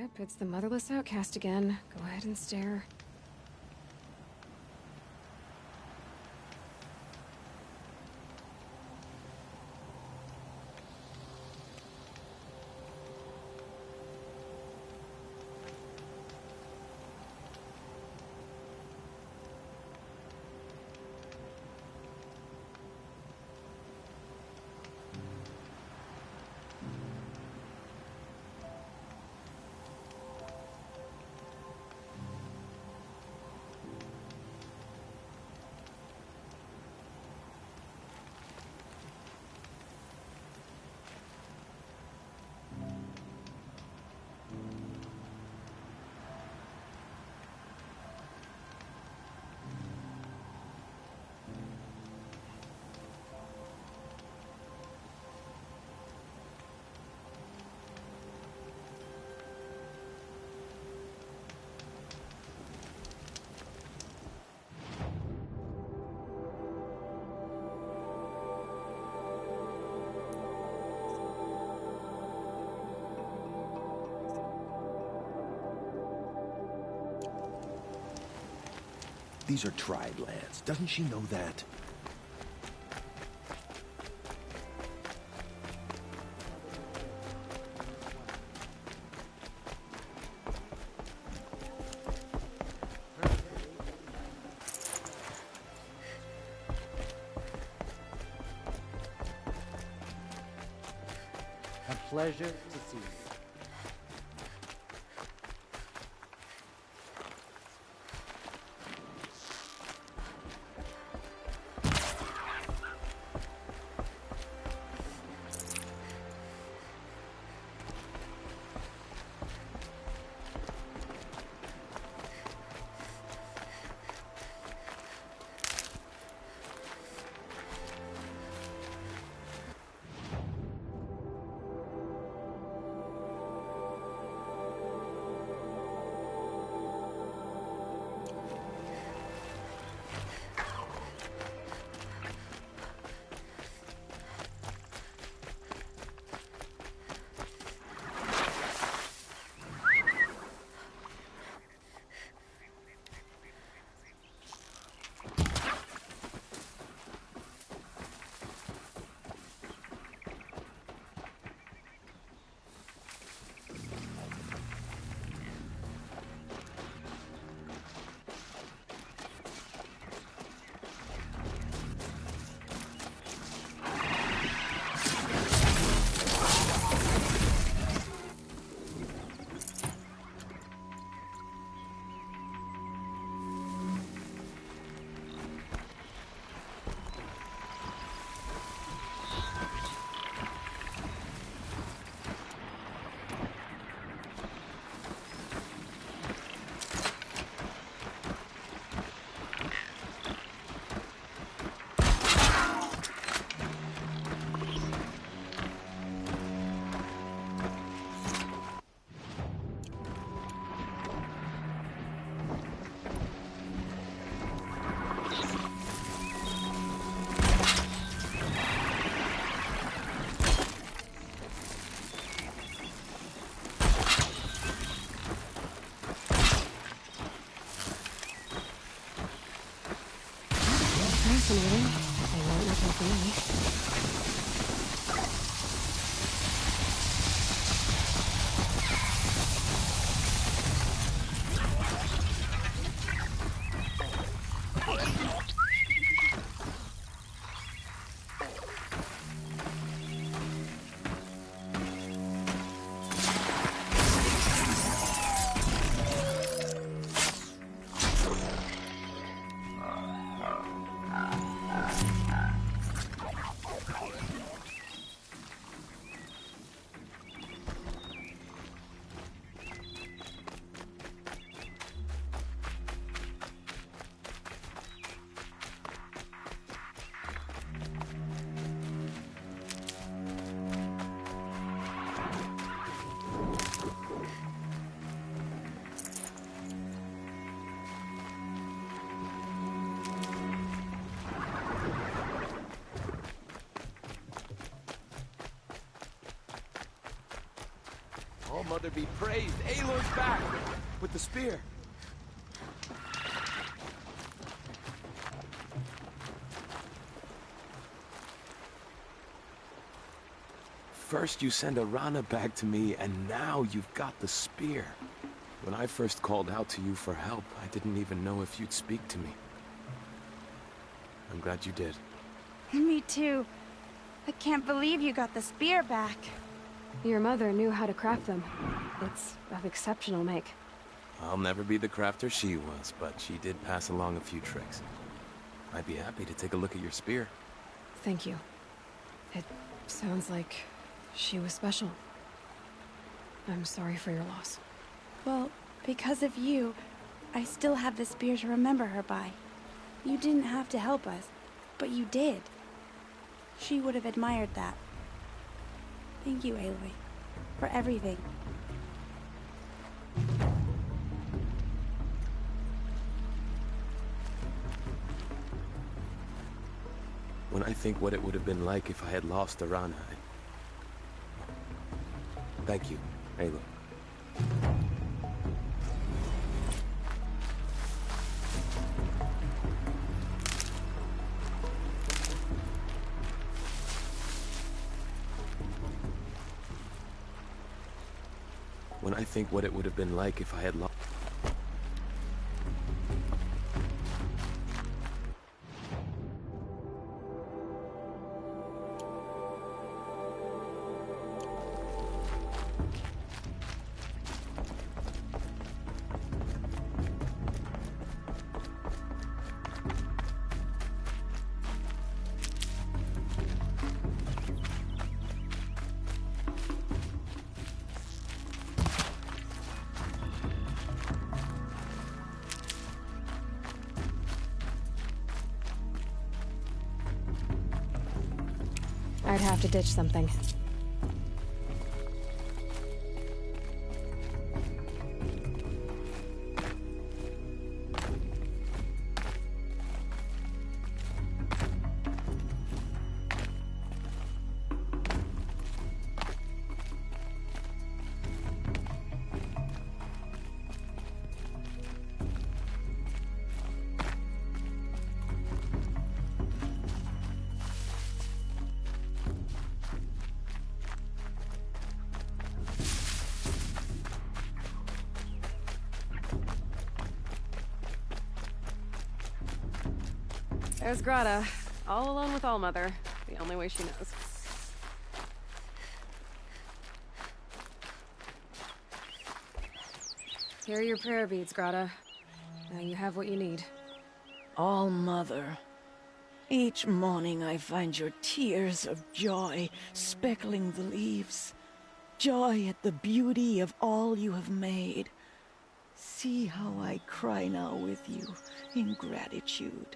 Yep, it's the motherless outcast again. Go ahead and stare. These are tribe lands. Doesn't she know that? A pleasure to see you. Fascinating. They won't look like me. mother be praised. Aloy's back! With the spear. First you send Arana back to me, and now you've got the spear. When I first called out to you for help, I didn't even know if you'd speak to me. I'm glad you did. Me too. I can't believe you got the spear back. Your mother knew how to craft them. It's of exceptional make. I'll never be the crafter she was, but she did pass along a few tricks. I'd be happy to take a look at your spear. Thank you. It sounds like she was special. I'm sorry for your loss. Well, because of you, I still have the spear to remember her by. You didn't have to help us, but you did. She would have admired that. Thank you, Aloy, for everything. When I think what it would have been like if I had lost Arana, Thank you, Aloy. When I think what it would have been like if I had lost... I'd have to ditch something. There's Grata, all alone with Allmother, the only way she knows. Here are your prayer beads, Grata. Now you have what you need. All Mother, each morning I find your tears of joy speckling the leaves. Joy at the beauty of all you have made. See how I cry now with you in gratitude.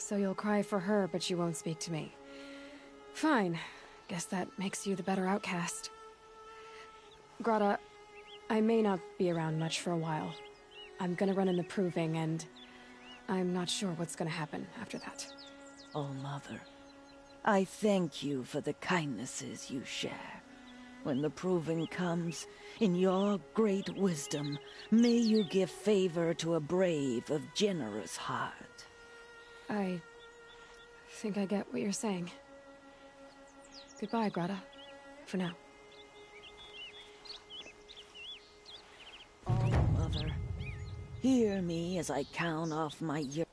So you'll cry for her, but you won't speak to me. Fine. Guess that makes you the better outcast. Grata, I may not be around much for a while. I'm gonna run in the proving, and I'm not sure what's gonna happen after that. All Mother, I thank you for the kindnesses you share. When the proving comes, in your great wisdom, may you give favor to a brave of generous heart. I think I get what you're saying. Goodbye, Grata. For now. All Mother, hear me as I count off my years.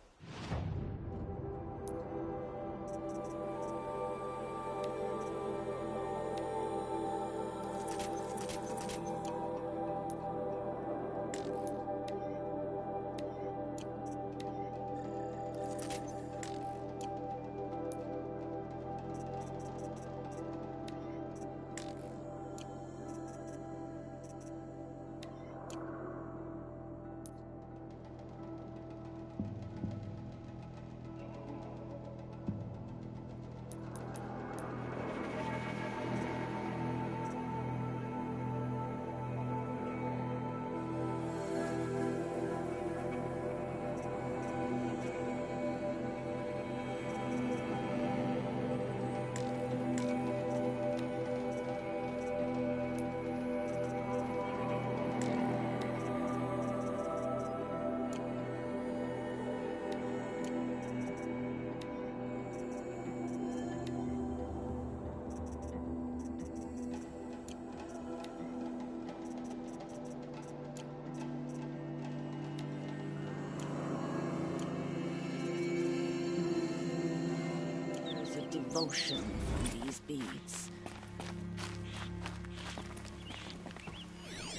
devotion from these beads.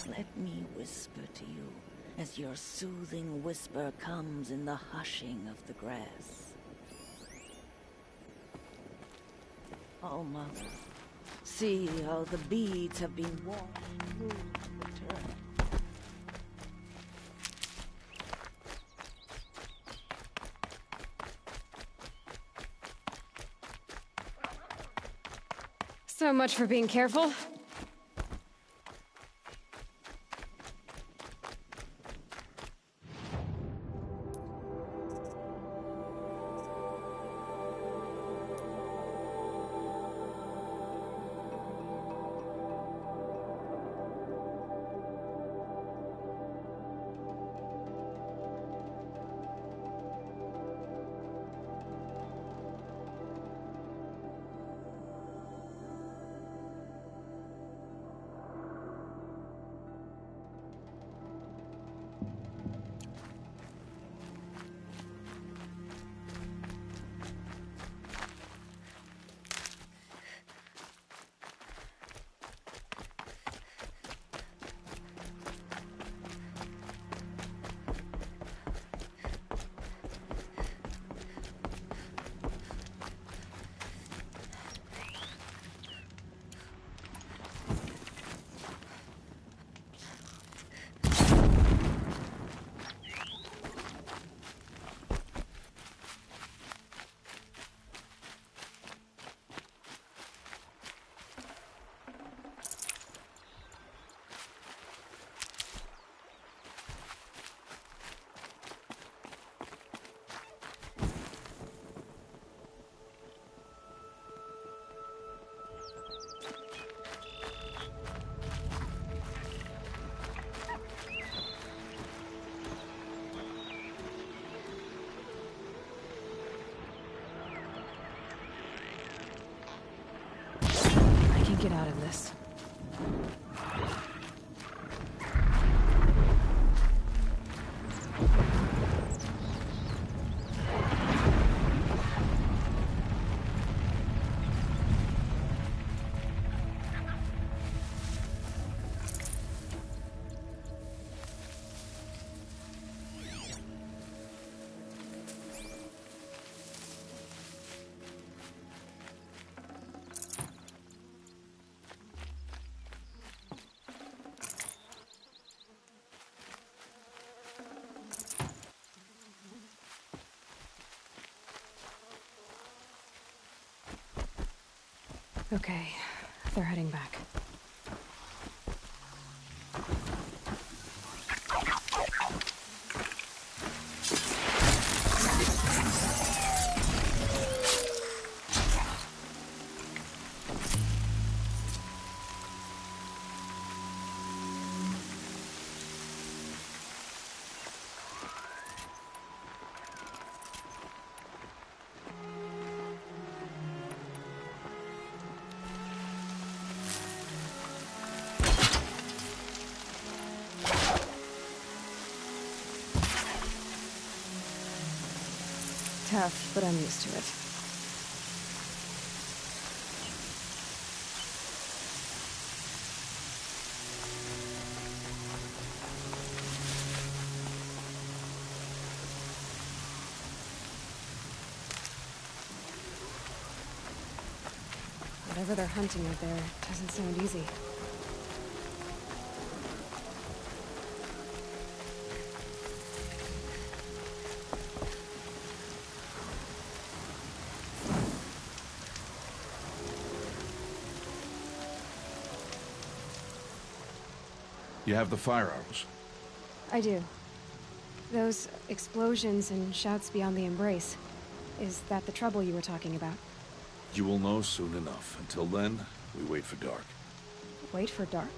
Let me whisper to you as your soothing whisper comes in the hushing of the grass. All-Mother, see how the beads have been washed through the turn. So much for being careful. Get out of this. Okay, they're heading back. Tough, but I'm used to it. Whatever they're hunting out there doesn't sound easy. You have the firearms? I do. Those explosions and shouts beyond the embrace. Is that the trouble you were talking about? You will know soon enough. Until then, we wait for dark. Wait for dark?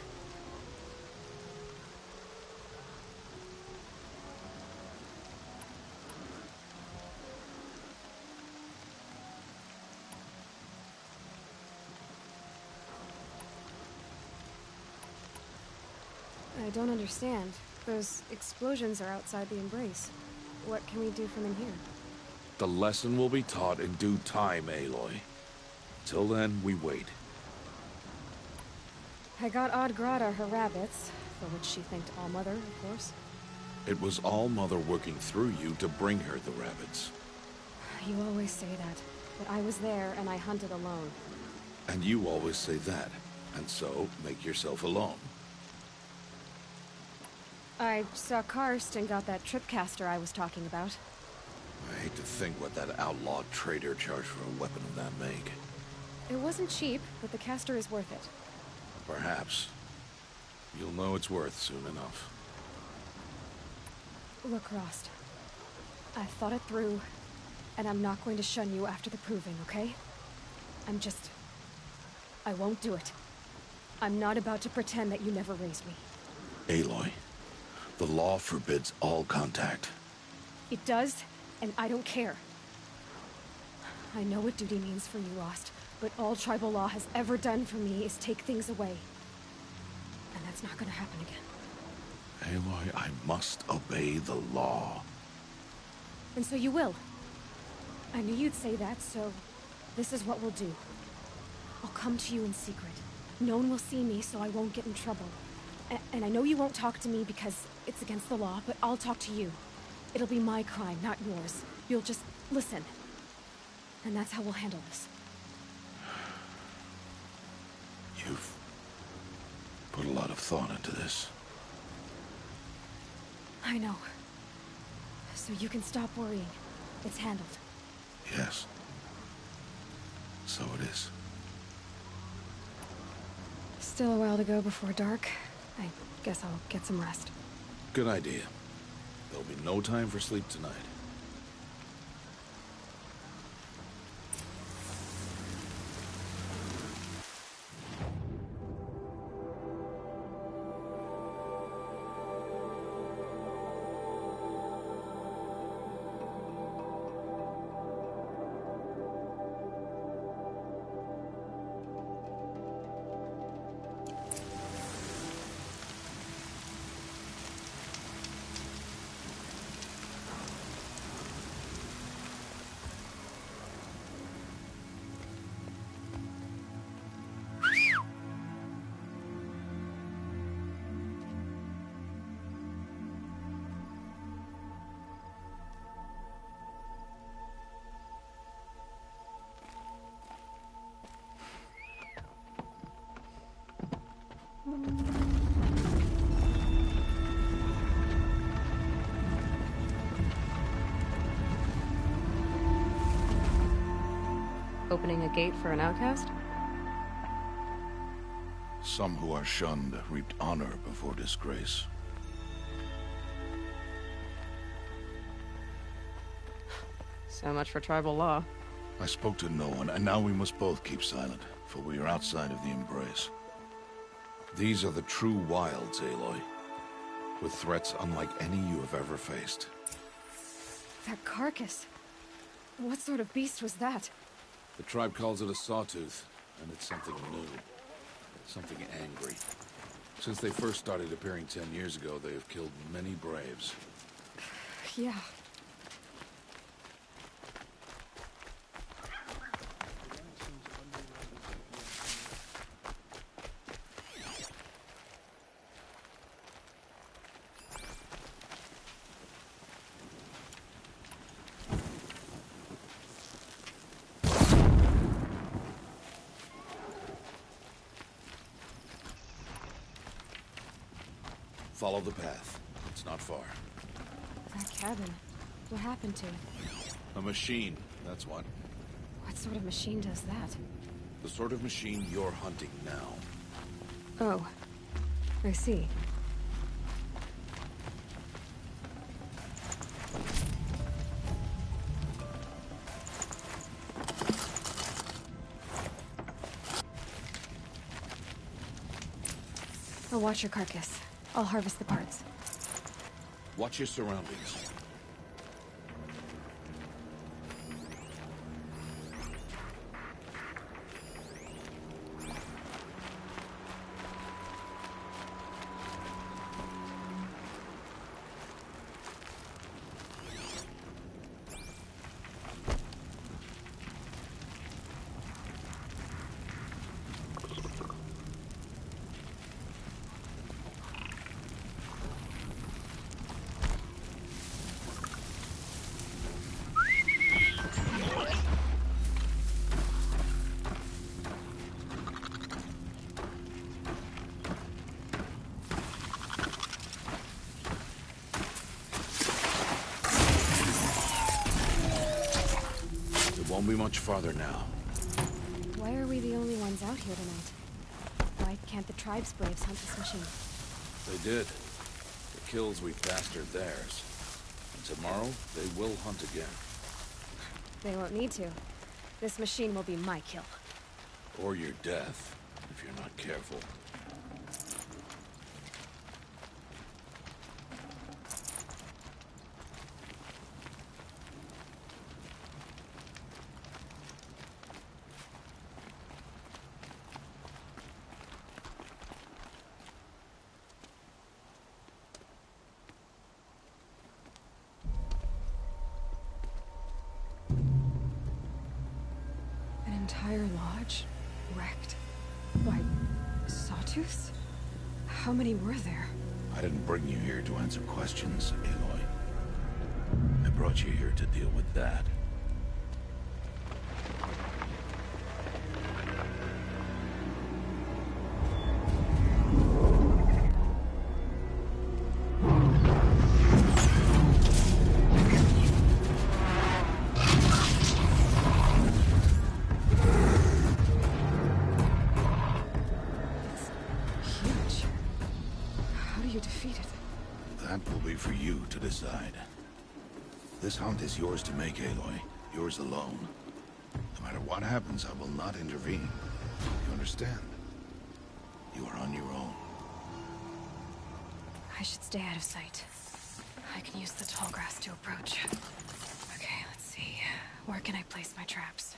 I don't understand. Those explosions are outside the embrace. What can we do from in here? The lesson will be taught in due time, Aloy. Till then, we wait. I got Odd Grata her rabbits, for which she thanked Allmother, of course. It was All-Mother working through you to bring her the rabbits. You always say that, but I was there and I hunted alone. And you always say that, and so make yourself alone. I saw Karst and got that tripcaster I was talking about. I hate to think what that outlaw trader charged for a weapon of that make. It wasn't cheap, but the caster is worth it. Perhaps. You'll know it's worth soon enough. Look, Rost. I've thought it through, and I'm not going to shun you after the proving, okay? I won't do it. I'm not about to pretend that you never raised me. Aloy, the law forbids all contact. It does, and I don't care. I know what duty means for you, Rost, but all tribal law has ever done for me is take things away. And that's not gonna happen again. Aloy, I must obey the law. And so you will. I knew you'd say that, so this is what we'll do. I'll come to you in secret. No one will see me, so I won't get in trouble. And I know you won't talk to me because it's against the law, but I'll talk to you. It'll be my crime, not yours. You'll just listen. And that's how we'll handle this. You've put a lot of thought into this. I know. So you can stop worrying. It's handled. Yes. So it is. Still a while to go before dark. I guess I'll get some rest. Good idea. There'll be no time for sleep tonight. Opening a gate for an outcast? Some who are shunned reaped honor before disgrace. So much for tribal law. I spoke to no one, and now we must both keep silent, for we are outside of the embrace. These are the true wilds, Aloy, with threats unlike any you have ever faced. That carcass. What sort of beast was that? The tribe calls it a sawtooth, and it's something new. Something angry. Since they first started appearing 10 years ago, they have killed many braves. Yeah. Follow the path. It's not far. That cabin. What happened to it? A machine, that's what. What sort of machine does that? The sort of machine you're hunting now. Oh. I see. I'll watch your carcass. I'll harvest the parts. Watch your surroundings. It won't be much farther now. Why are we the only ones out here tonight? Why can't the tribe's braves hunt this machine? They did. The kills we bastard theirs. And tomorrow, they will hunt again. They won't need to. This machine will be my kill. Or your death, if you're not careful. An entire lodge? Wrecked? By sawtooths? How many were there? I didn't bring you here to answer questions, Aloy. I brought you here to deal with that. Decide. This hunt is yours to make, Aloy. Yours alone. No matter what happens, I will not intervene. You understand? You are on your own. I should stay out of sight. I can use the tall grass to approach. Okay, let's see. Where can I place my traps?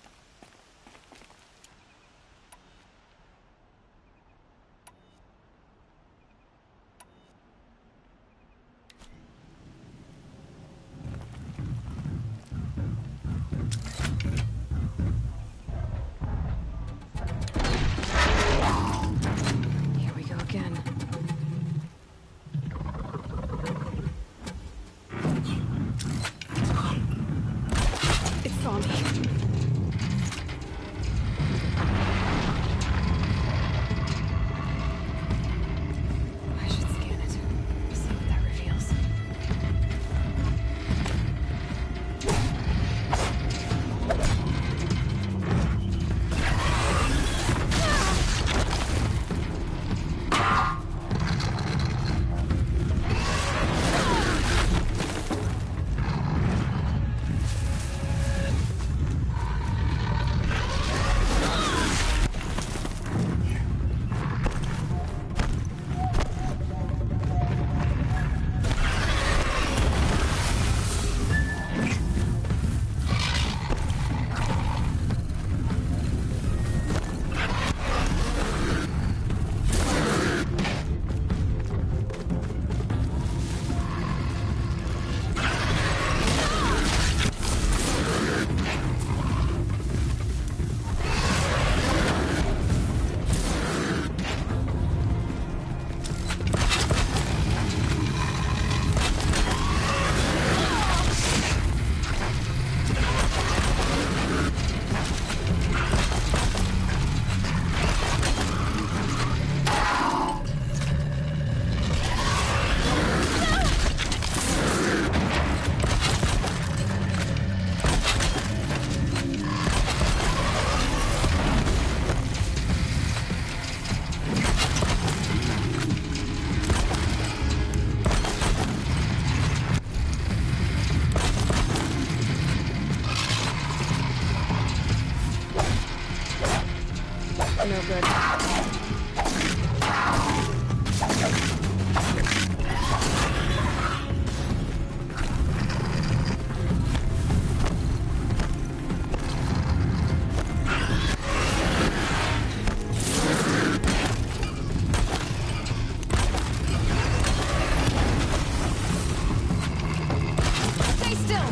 No good. Stay still!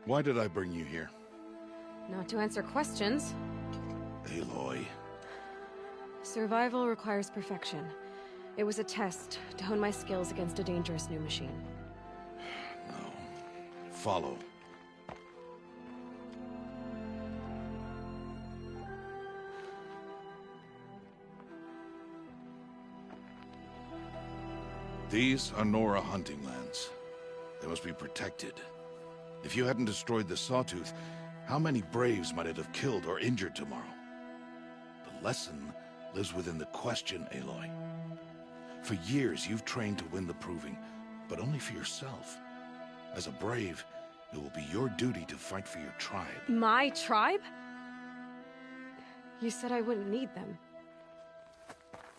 Why did I bring you here? Not to answer questions. Aloy. Survival requires perfection. It was a test to hone my skills against a dangerous new machine. No. Follow. These are Nora hunting lands. They must be protected. If you hadn't destroyed the Sawtooth, how many Braves might it have killed or injured tomorrow? The lesson lives within the question, Aloy. For years, you've trained to win the Proving, but only for yourself. As a Brave, it will be your duty to fight for your tribe. My tribe? You said I wouldn't need them.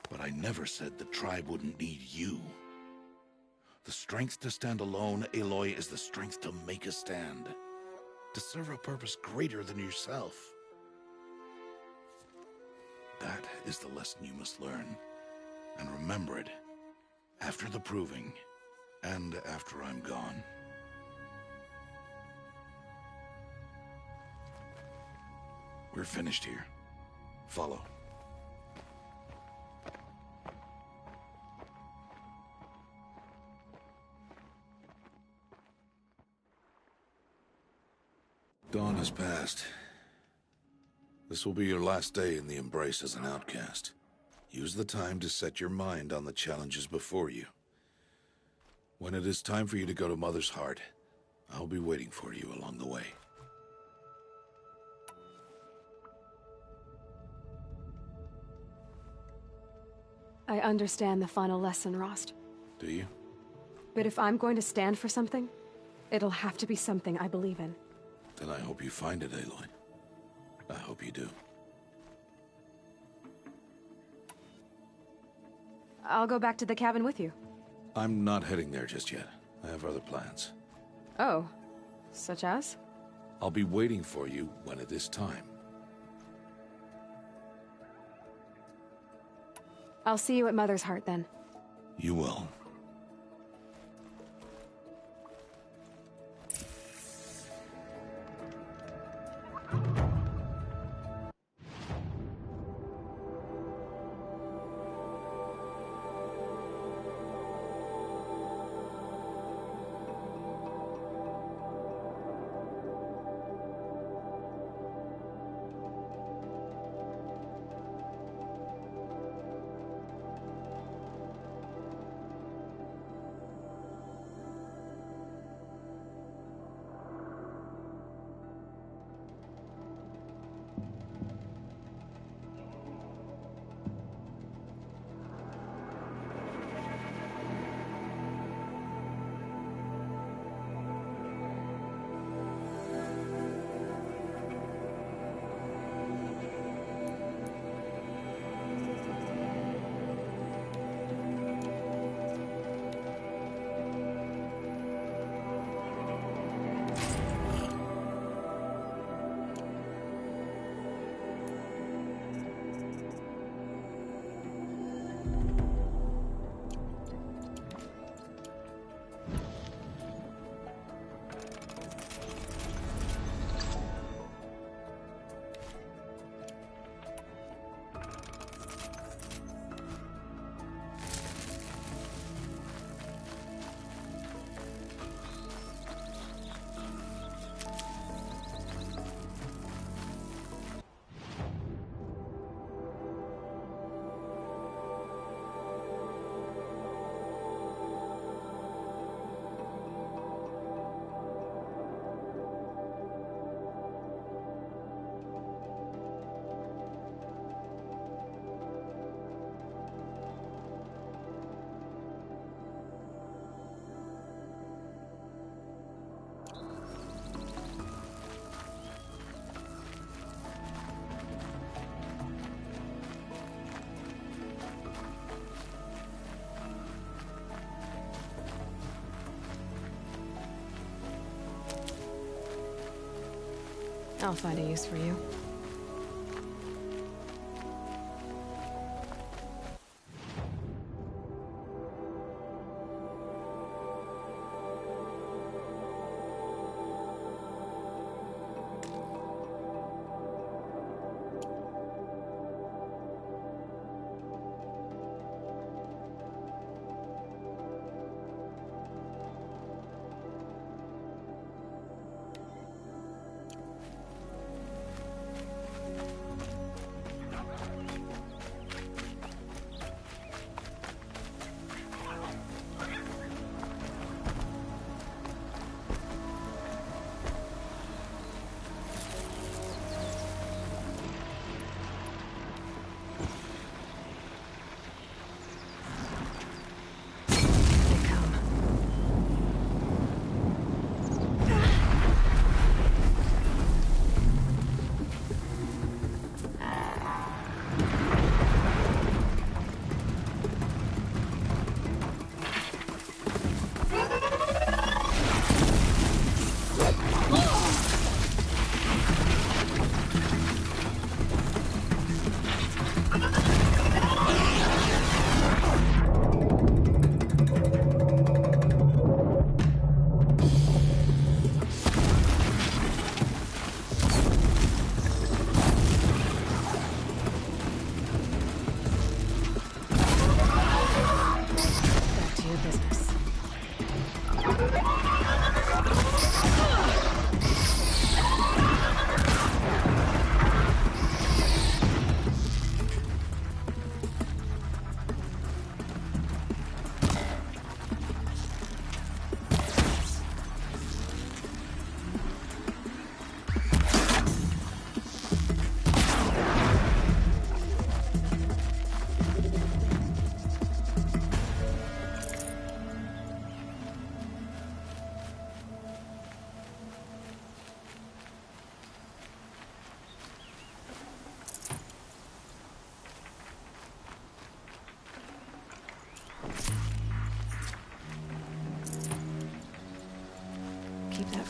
But I never said the tribe wouldn't need you. The strength to stand alone, Aloy, is the strength to make a stand. To serve a purpose greater than yourself. That is the lesson you must learn. And remember it. After the Proving. And after I'm gone. We're finished here. Follow. Dawn has passed. This will be your last day in the Embrace as an outcast. Use the time to set your mind on the challenges before you. When it is time for you to go to Mother's Heart, I'll be waiting for you along the way. I understand the final lesson, Rost. Do you? But if I'm going to stand for something, it'll have to be something I believe in. Then I hope you find it, Aloy. I hope you do. I'll go back to the cabin with you. I'm not heading there just yet. I have other plans. Oh, such as? I'll be waiting for you when it is time. I'll see you at Mother's Heart then. You will. I'll find a use for you.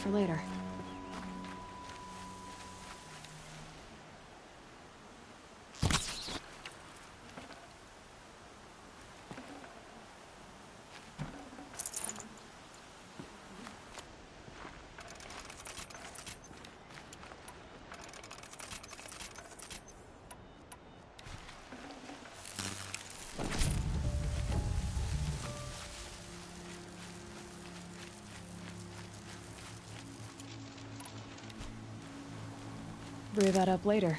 for later. Brew that up later.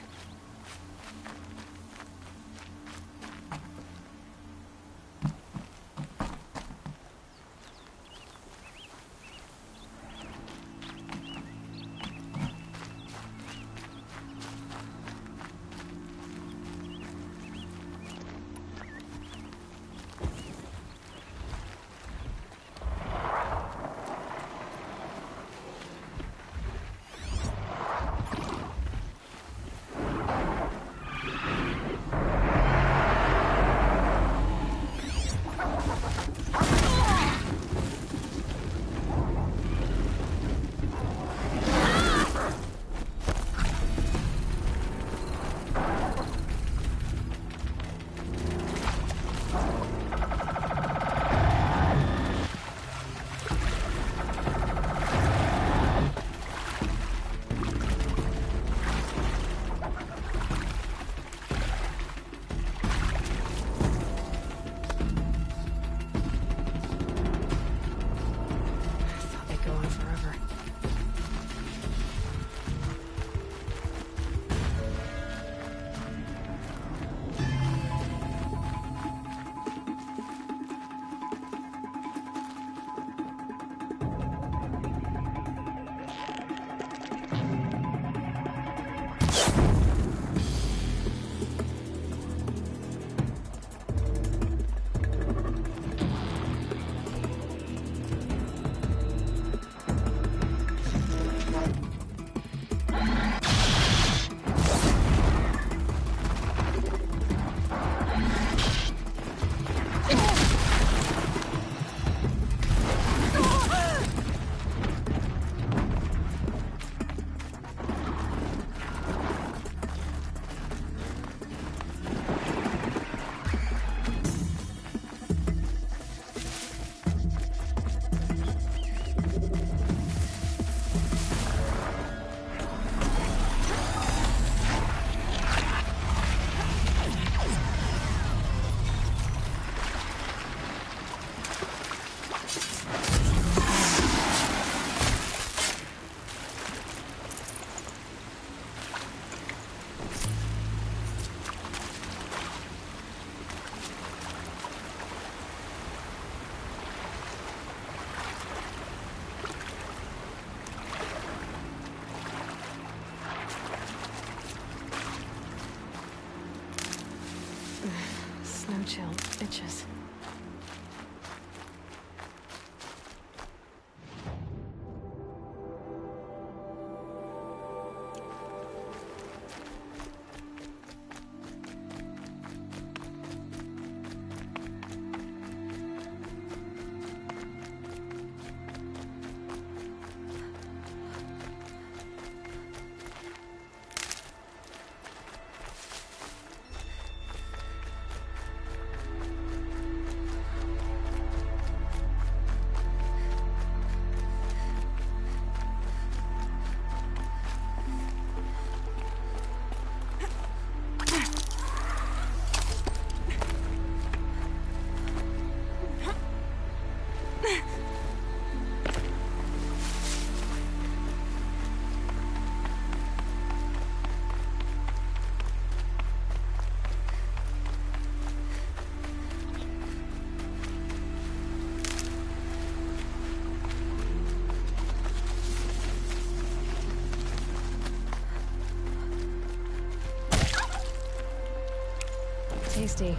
Snow chill, itches. Tasty.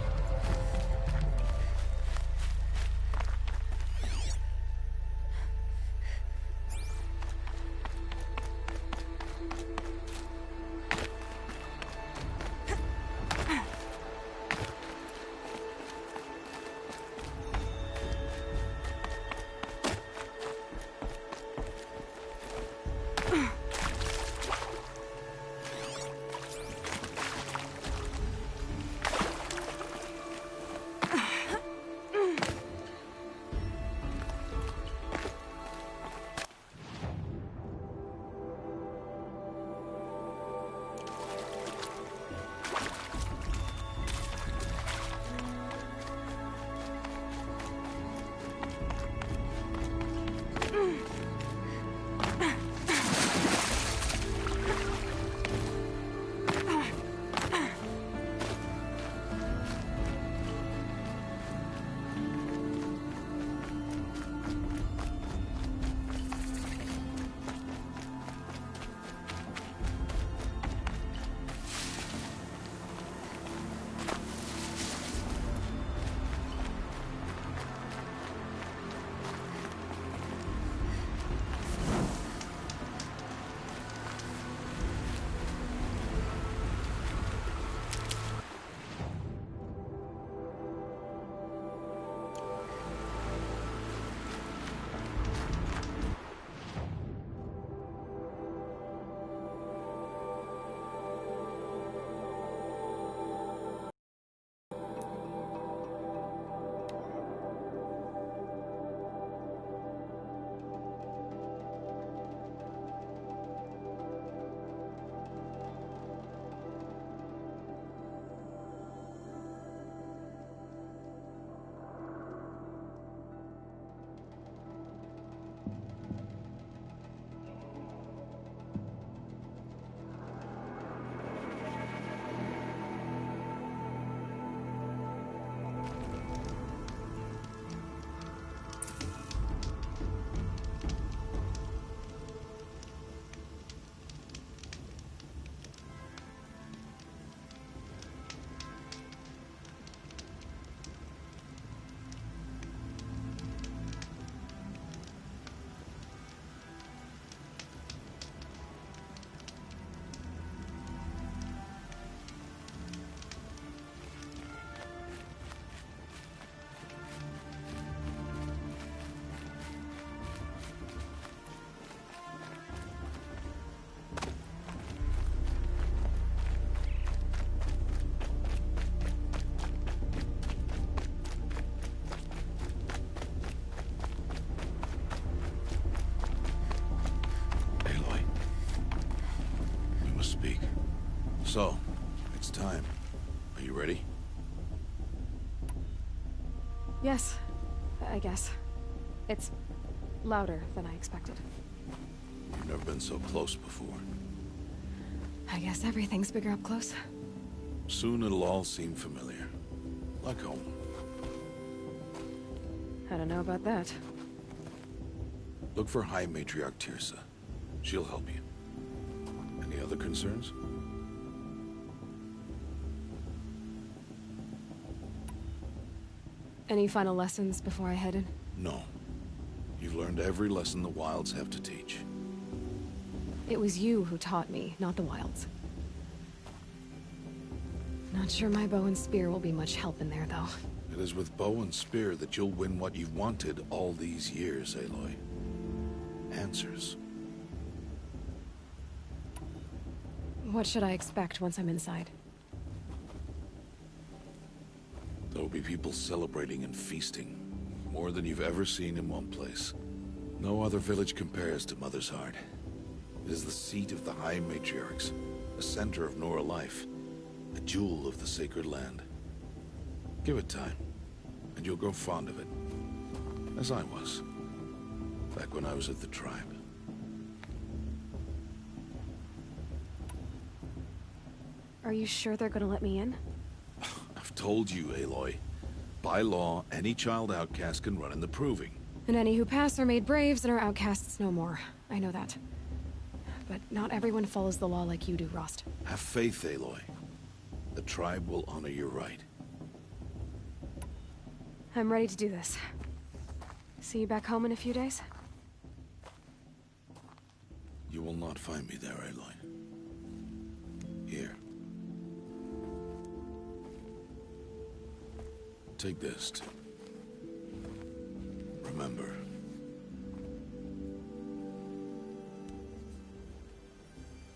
Yes, I guess. It's louder than I expected. You've never been so close before. I guess everything's bigger up close. Soon it'll all seem familiar. Like home. I don't know about that. Look for High Matriarch Tirsa. She'll help you. Any other concerns? Any final lessons before I head in? No. You've learned every lesson the Wilds have to teach. It was you who taught me, not the Wilds. Not sure my bow and spear will be much help in there, though. It is with bow and spear that you'll win what you've wanted all these years, Aloy. Answers. What should I expect once I'm inside? There'll be people celebrating and feasting. More than you've ever seen in one place. No other village compares to Mother's Heart. It is the seat of the High Matriarchs, the center of Nora life, a jewel of the sacred land. Give it time, and you'll grow fond of it. As I was, back when I was at the tribe. Are you sure they're gonna let me in? I've told you, Aloy. By law, any child outcast can run in the proving. And any who pass are made braves and are outcasts no more. I know that. But not everyone follows the law like you do, Rost. Have faith, Aloy. The tribe will honor your right. I'm ready to do this. See you back home in a few days? You will not find me there, Aloy. Here. Take this. Remember.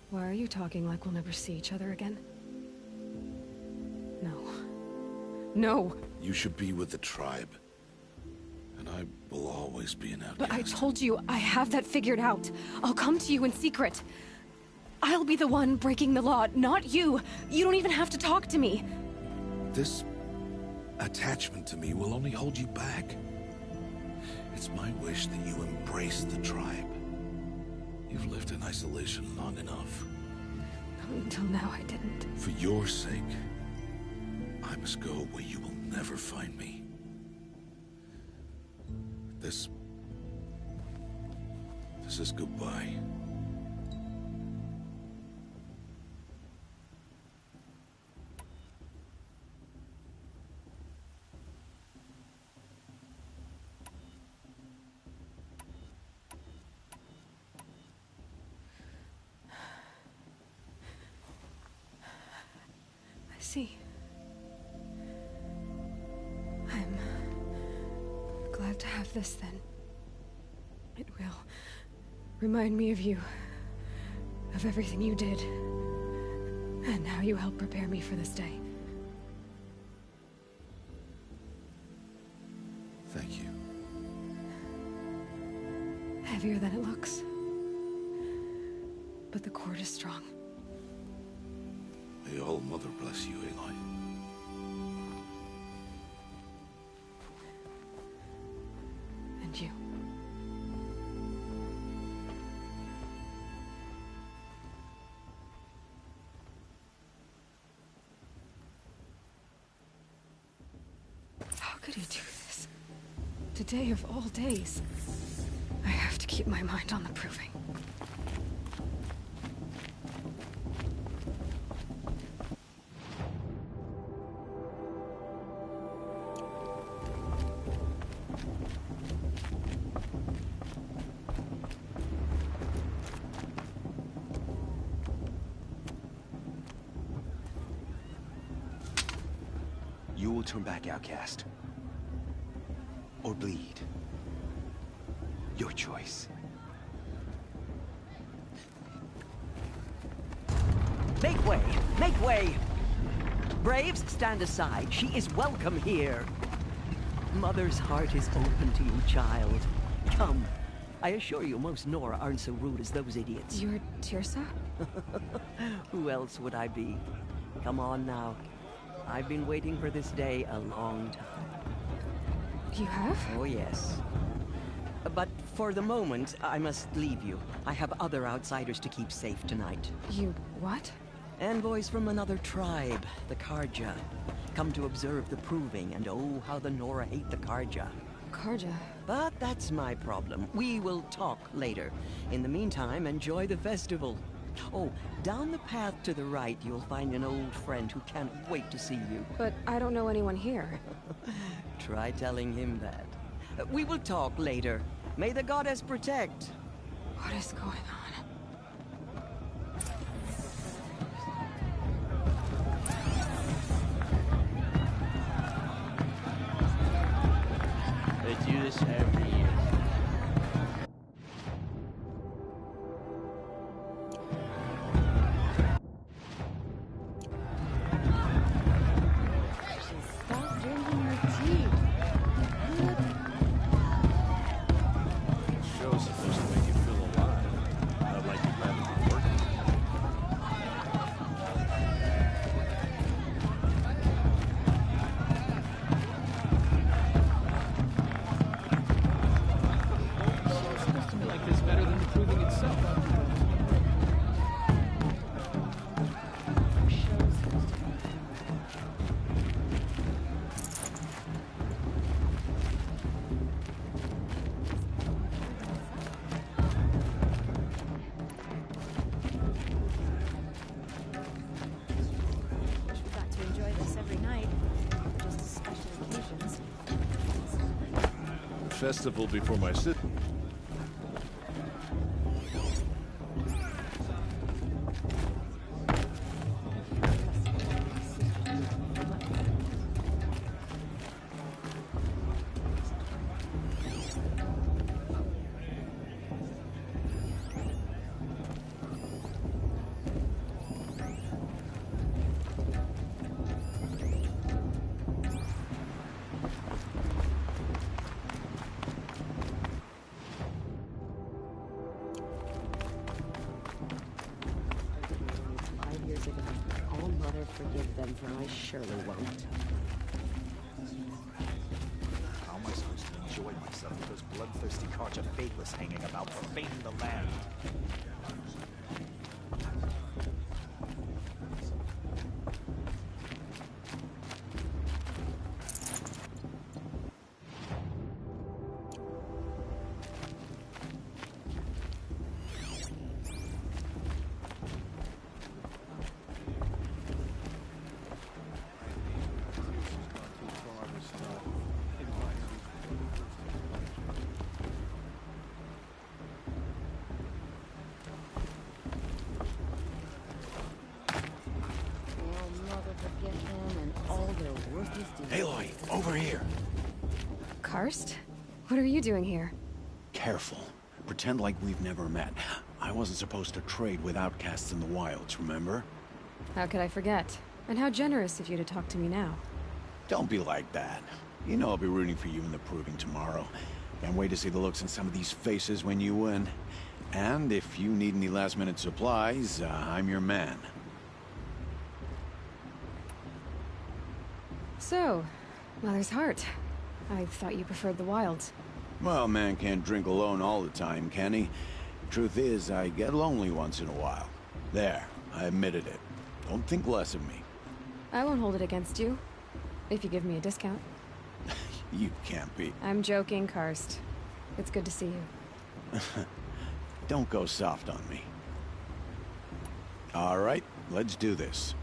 Why are you talking like we'll never see each other again? No. No! You should be with the tribe. And I will always be an outcast. But I told you, I have that figured out. I'll come to you in secret. I'll be the one breaking the law, not you. You don't even have to talk to me. This attachment to me will only hold you back. It's my wish that you embrace the tribe. You've lived in isolation long enough. Until now, I didn't. For your sake, I must go where you will never find me. This is goodbye. I see. I'm glad to have this then. It will remind me of you, of everything you did, and how you helped prepare me for this day. Thank you. Heavier than it looks. But the cord is strong. May All Mother bless you, Aloy. And you. How could he do this? Today of all days. I have to keep my mind on the proving. You will turn back, outcast. Or bleed. Your choice. Make way! Make way! Braves, stand aside. She is welcome here. Mother's heart is open to you, child. Come. I assure you, most Nora aren't so rude as those idiots. You're Tirsa? Who else would I be? Come on now. I've been waiting for this day a long time. You have? Oh, yes. But for the moment, I must leave you. I have other outsiders to keep safe tonight. You what? Envoys from another tribe, the Karja. Come to observe the proving, and oh, how the Nora hate the Karja. Karja? But that's my problem. We will talk later. In the meantime, enjoy the festival. Oh, down the path to the right, you'll find an old friend who can't wait to see you. But I don't know anyone here. Try telling him that. We will talk later. May the goddess protect. What is going on? They do this every year. Stop drinking your tea. Show's supposed to make you feel alive, not like you'd rather be working. Show's supposed to be like this better than the proving itself. Wish we got to enjoy this every night. Just as special occasions. Festival before my sister. I'll mother forgive them, for I surely won't. How am I supposed to enjoy myself with those bloodthirsty Karja faithless hanging about profaning the land? Aloy, over here. Karst? What are you doing here? Careful. Pretend like we've never met. I wasn't supposed to trade with outcasts in the wilds, remember? How could I forget? And how generous of you to talk to me now. Don't be like that. You know I'll be rooting for you in the proving tomorrow. Can't wait to see the looks in some of these faces when you win. And if you need any last-minute supplies, I'm your man. So, Mother's Heart. I thought you preferred the wilds. Well, man can't drink alone all the time, can he? Truth is, I get lonely once in a while. There, I admitted it. Don't think less of me. I won't hold it against you. If you give me a discount. You can't be. I'm joking, Karst. It's good to see you. Don't go soft on me. All right, let's do this.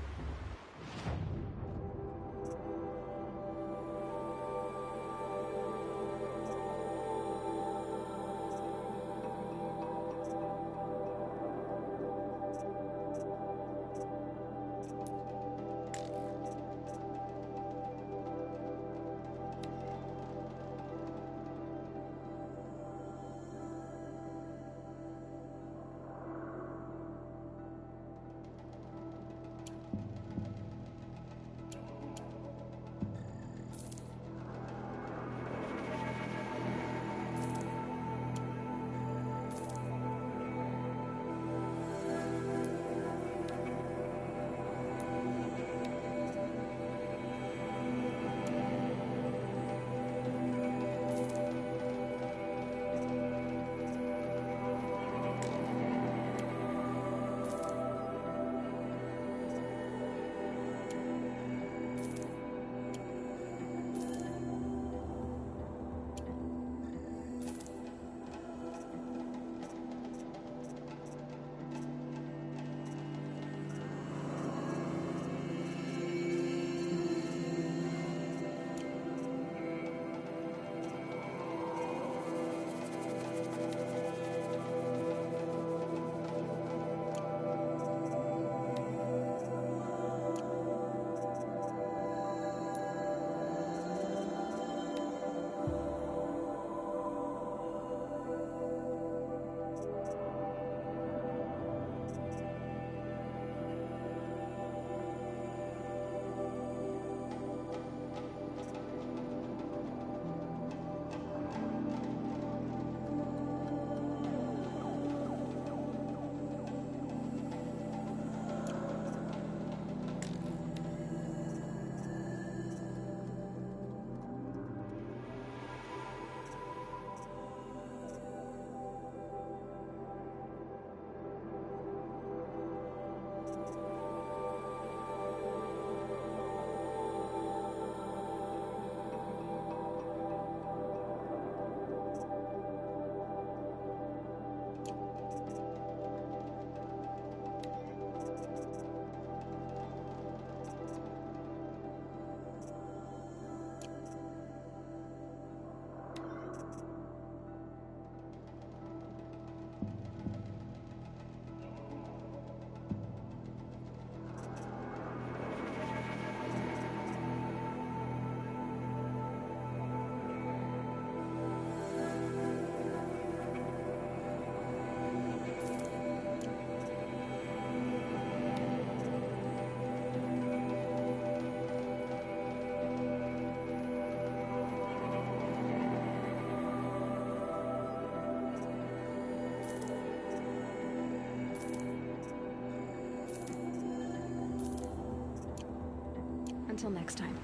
Until next time.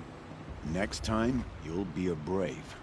Next time, you'll be a brave.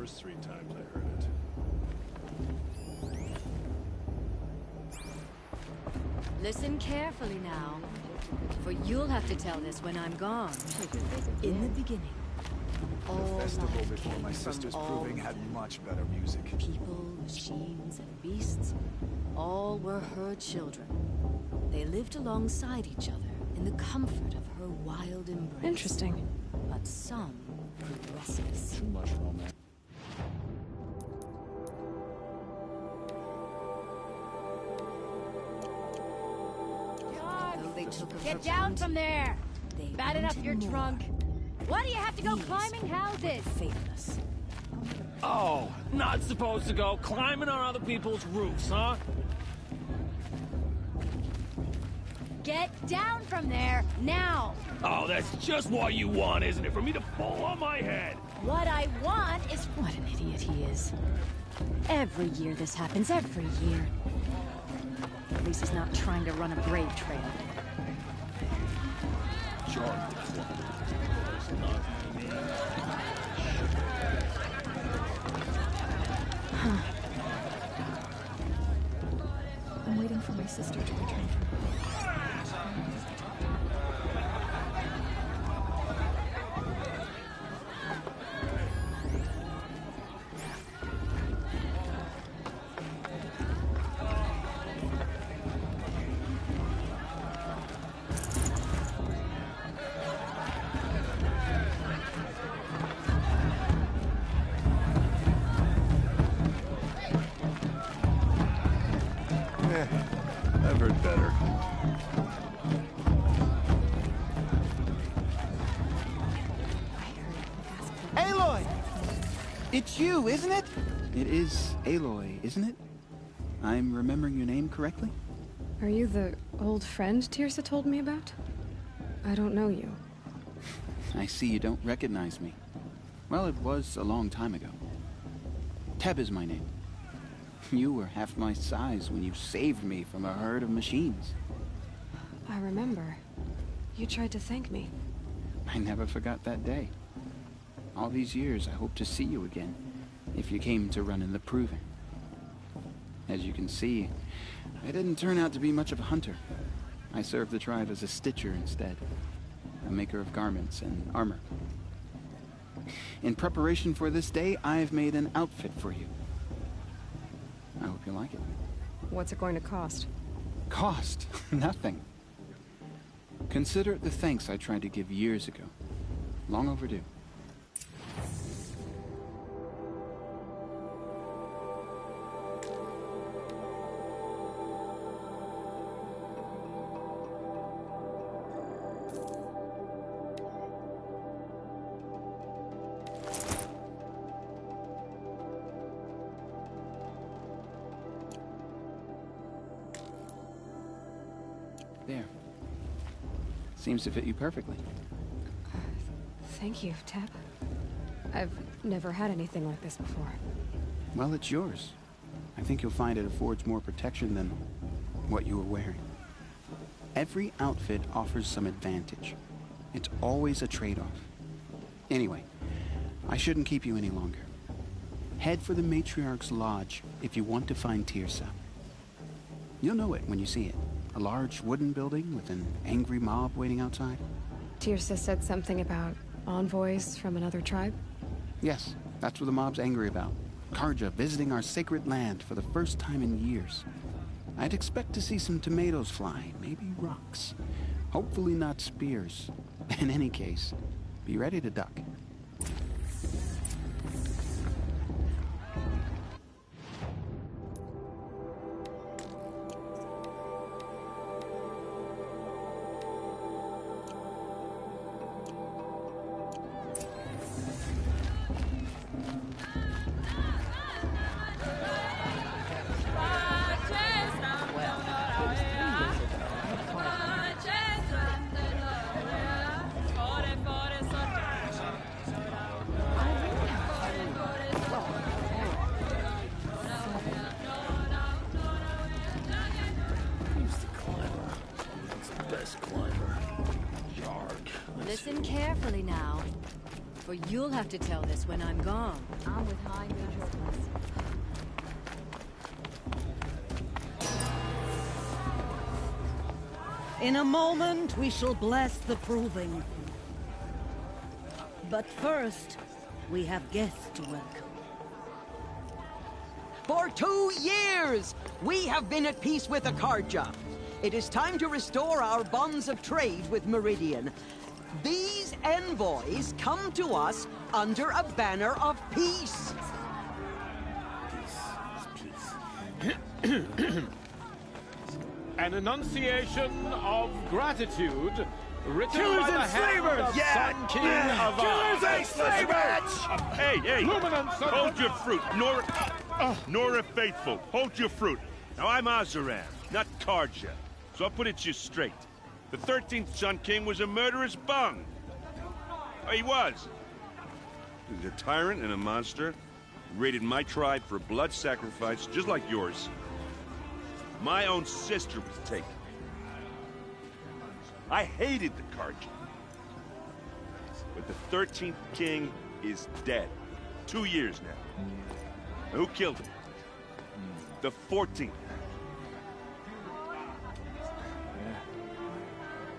first 3 times I heard it. Listen carefully now, for you'll have to tell this when I'm gone. In the beginning, The festival before my sister's proving had much better music. People, machines, and beasts, all were her children. They lived alongside each other in the comfort of her wild embrace. Interesting. But some grew restless. Too much romance. Get down from there! Bad enough you're drunk. Why do you have to go climbing houses? Faithless. Oh, not supposed to go climbing on other people's roofs, huh? Get down from there, now! Oh, that's just what you want, isn't it? For me to fall on my head! What I want is... What an idiot he is. Every year this happens, every year. At least he's not trying to run a Brave trail. Huh. I'm waiting for my sister to return from I've heard better. Aloy! It's you, isn't it? It is Aloy, isn't it? I'm remembering your name correctly? Are you the old friend Tirsa told me about? I don't know you. I see you don't recognize me. Well, it was a long time ago. Teb is my name. You were half my size when you saved me from a herd of machines. I remember. You tried to thank me. I never forgot that day. All these years, I hope to see you again, if you came to run in the proving. As you can see, I didn't turn out to be much of a hunter. I served the tribe as a stitcher instead, a maker of garments and armor. In preparation for this day, I've made an outfit for you. I hope you like it. What's it going to cost? Cost? Nothing. Consider it the thanks I tried to give years ago. Long overdue. There. Seems to fit you perfectly. Thank you, Teb. I've never had anything like this before. Well, it's yours. I think you'll find it affords more protection than what you were wearing. Every outfit offers some advantage. It's always a trade-off. Anyway, I shouldn't keep you any longer. Head for the Matriarch's Lodge if you want to find Tirsa. You'll know it when you see it. A large wooden building with an angry mob waiting outside. Tirsa said something about envoys from another tribe? Yes, that's what the mob's angry about. Karja visiting our sacred land for the first time in years. I'd expect to see some tomatoes fly, maybe rocks. Hopefully not spears. In any case, be ready to duck. Listen carefully now, for you'll have to tell this when I'm gone. I'm with High Major. In a moment, we shall bless the proving. But first, we have guests to welcome. For 2 years, we have been at peace with Akarja. It is time to restore our bonds of trade with Meridian. These envoys come to us under a banner of peace. An enunciation of gratitude written Killers by the and hand slavers! of Yeah! Sun King Yeah! of Killers and slavers! Hey! Luminance of Hold your fruit, Nora Faithful. Hold your fruit. Now I'm Azaran, not Karja, so I'll put it to you straight. The 13th Sun King was a murderous bung. Oh, he was. He was a tyrant and a monster. He raided my tribe for a blood sacrifice, just like yours. My own sister was taken. I hated the Karja. But the 13th king is dead. 2 years now. Who killed him? The 14th.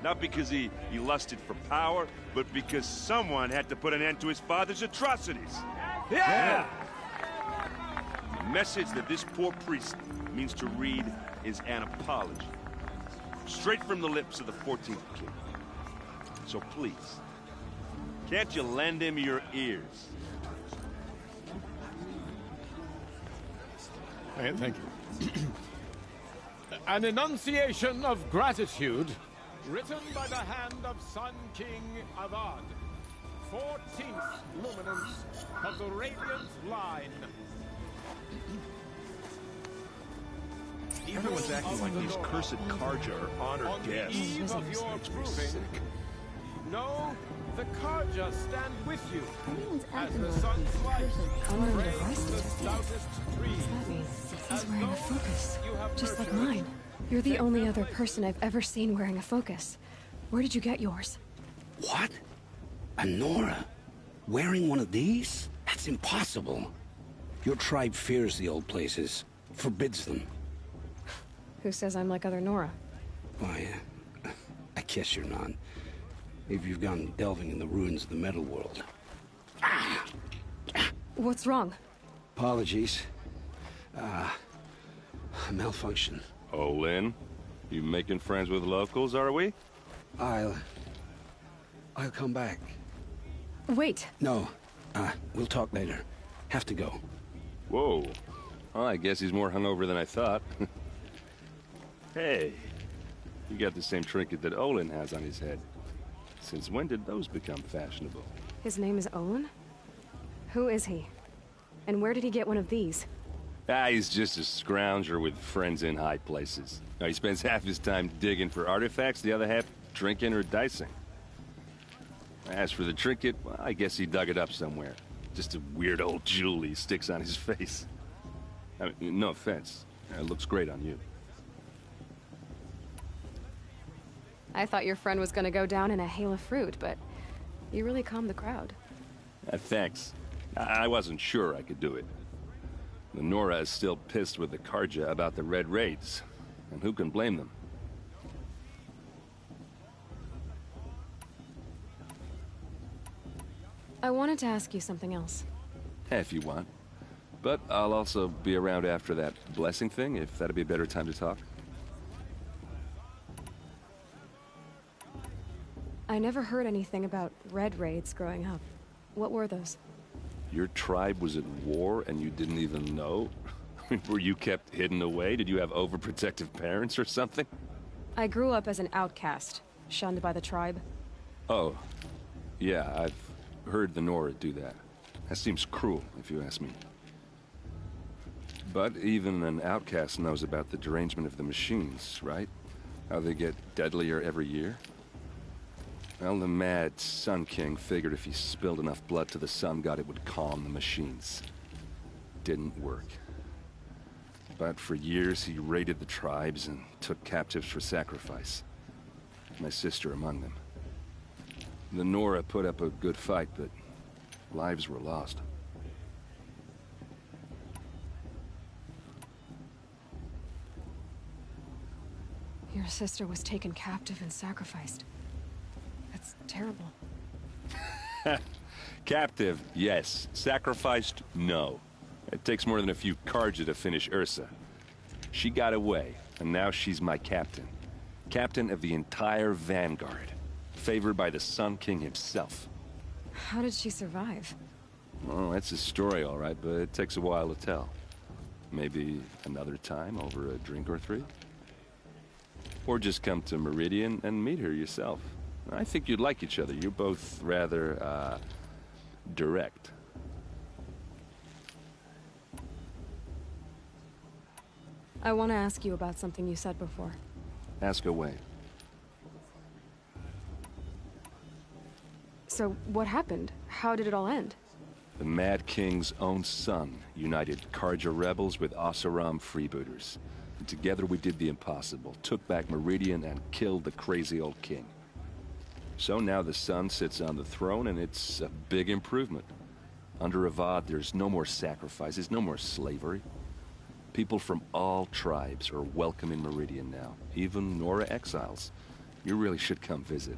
Not because he lusted for power, but because someone had to put an end to his father's atrocities. Yeah! The message that this poor priest means to read is an apology. Straight from the lips of the 14th king. So please, can't you lend him your ears? Thank you. An enunciation of gratitude written by the hand of Sun King Avad, 14th luminance of the Radiant line. Everyone's acting like these cursed Karja are honored guests. On the eve of your proving, know the Karja stand with you. Everyone's As acting the like sun's he's light Unknown frames device the detected. stoutest What trees. does that mean? As He's wearing a those focus, you have just like nurtured, mine. You're the take only their other places. person I've ever seen wearing a focus. Where did you get yours? What? A Nora? Wearing one of these? That's impossible. Your tribe fears the old places, forbids them. Who says I'm like other Nora? Why, I guess you're not. If you've gone delving in the ruins of the metal world. What's wrong? Apologies. A malfunction. Oh, Lynn? You making friends with locals, are we? I'll come back. Wait. No. We'll talk later. Have to go. Whoa. Oh, I guess he's more hungover than I thought. Hey, you got the same trinket that Olin has on his head. Since when did those become fashionable? His name is Olin? Who is he? And where did he get one of these? He's just a scrounger with friends in high places. Now, he spends half his time digging for artifacts, the other half drinking or dicing. As for the trinket, well, I guess he dug it up somewhere. Just a weird old jewel he sticks on his face. I mean, no offense. It looks great on you. I thought your friend was gonna go down in a hail of fruit, but you really calmed the crowd. Thanks. I wasn't sure I could do it. The Nora is still pissed with the Karja about the Red Raids, and who can blame them? I wanted to ask you something else. If you want. But I'll also be around after that blessing thing, if that'd be a better time to talk. I never heard anything about Red Raids growing up. What were those? Your tribe was at war and you didn't even know? Were you kept hidden away? Did you have overprotective parents or something? I grew up as an outcast, shunned by the tribe. Oh, yeah, I've heard the Nora do that. That seems cruel, if you ask me. But even an outcast knows about the derangement of the machines, right? How they get deadlier every year? Well, the mad Sun King figured if he spilled enough blood to the Sun God, it would calm the machines. Didn't work. But for years, he raided the tribes and took captives for sacrifice. My sister among them. The Nora put up a good fight, but lives were lost. Your sister was taken captive and sacrificed. That's terrible. Captive, yes. Sacrificed, no. It takes more than a few Karja to finish Ursa. She got away, and now she's my captain. Captain of the entire Vanguard. Favored by the Sun King himself. How did she survive? Well, that's a story, all right, but it takes a while to tell. Maybe another time over a drink or three? Or just come to Meridian and meet her yourself. I think you'd like each other. You're both rather, direct. I want to ask you about something you said before. Ask away. So, what happened? How did it all end? The Mad King's own son united Karja rebels with Oseram freebooters. And together we did the impossible, took back Meridian and killed the crazy old king. So now the Sun sits on the throne and it's a big improvement. Under Avad, there's no more sacrifices, no more slavery. People from all tribes are welcome in Meridian now, even Nora exiles. You really should come visit.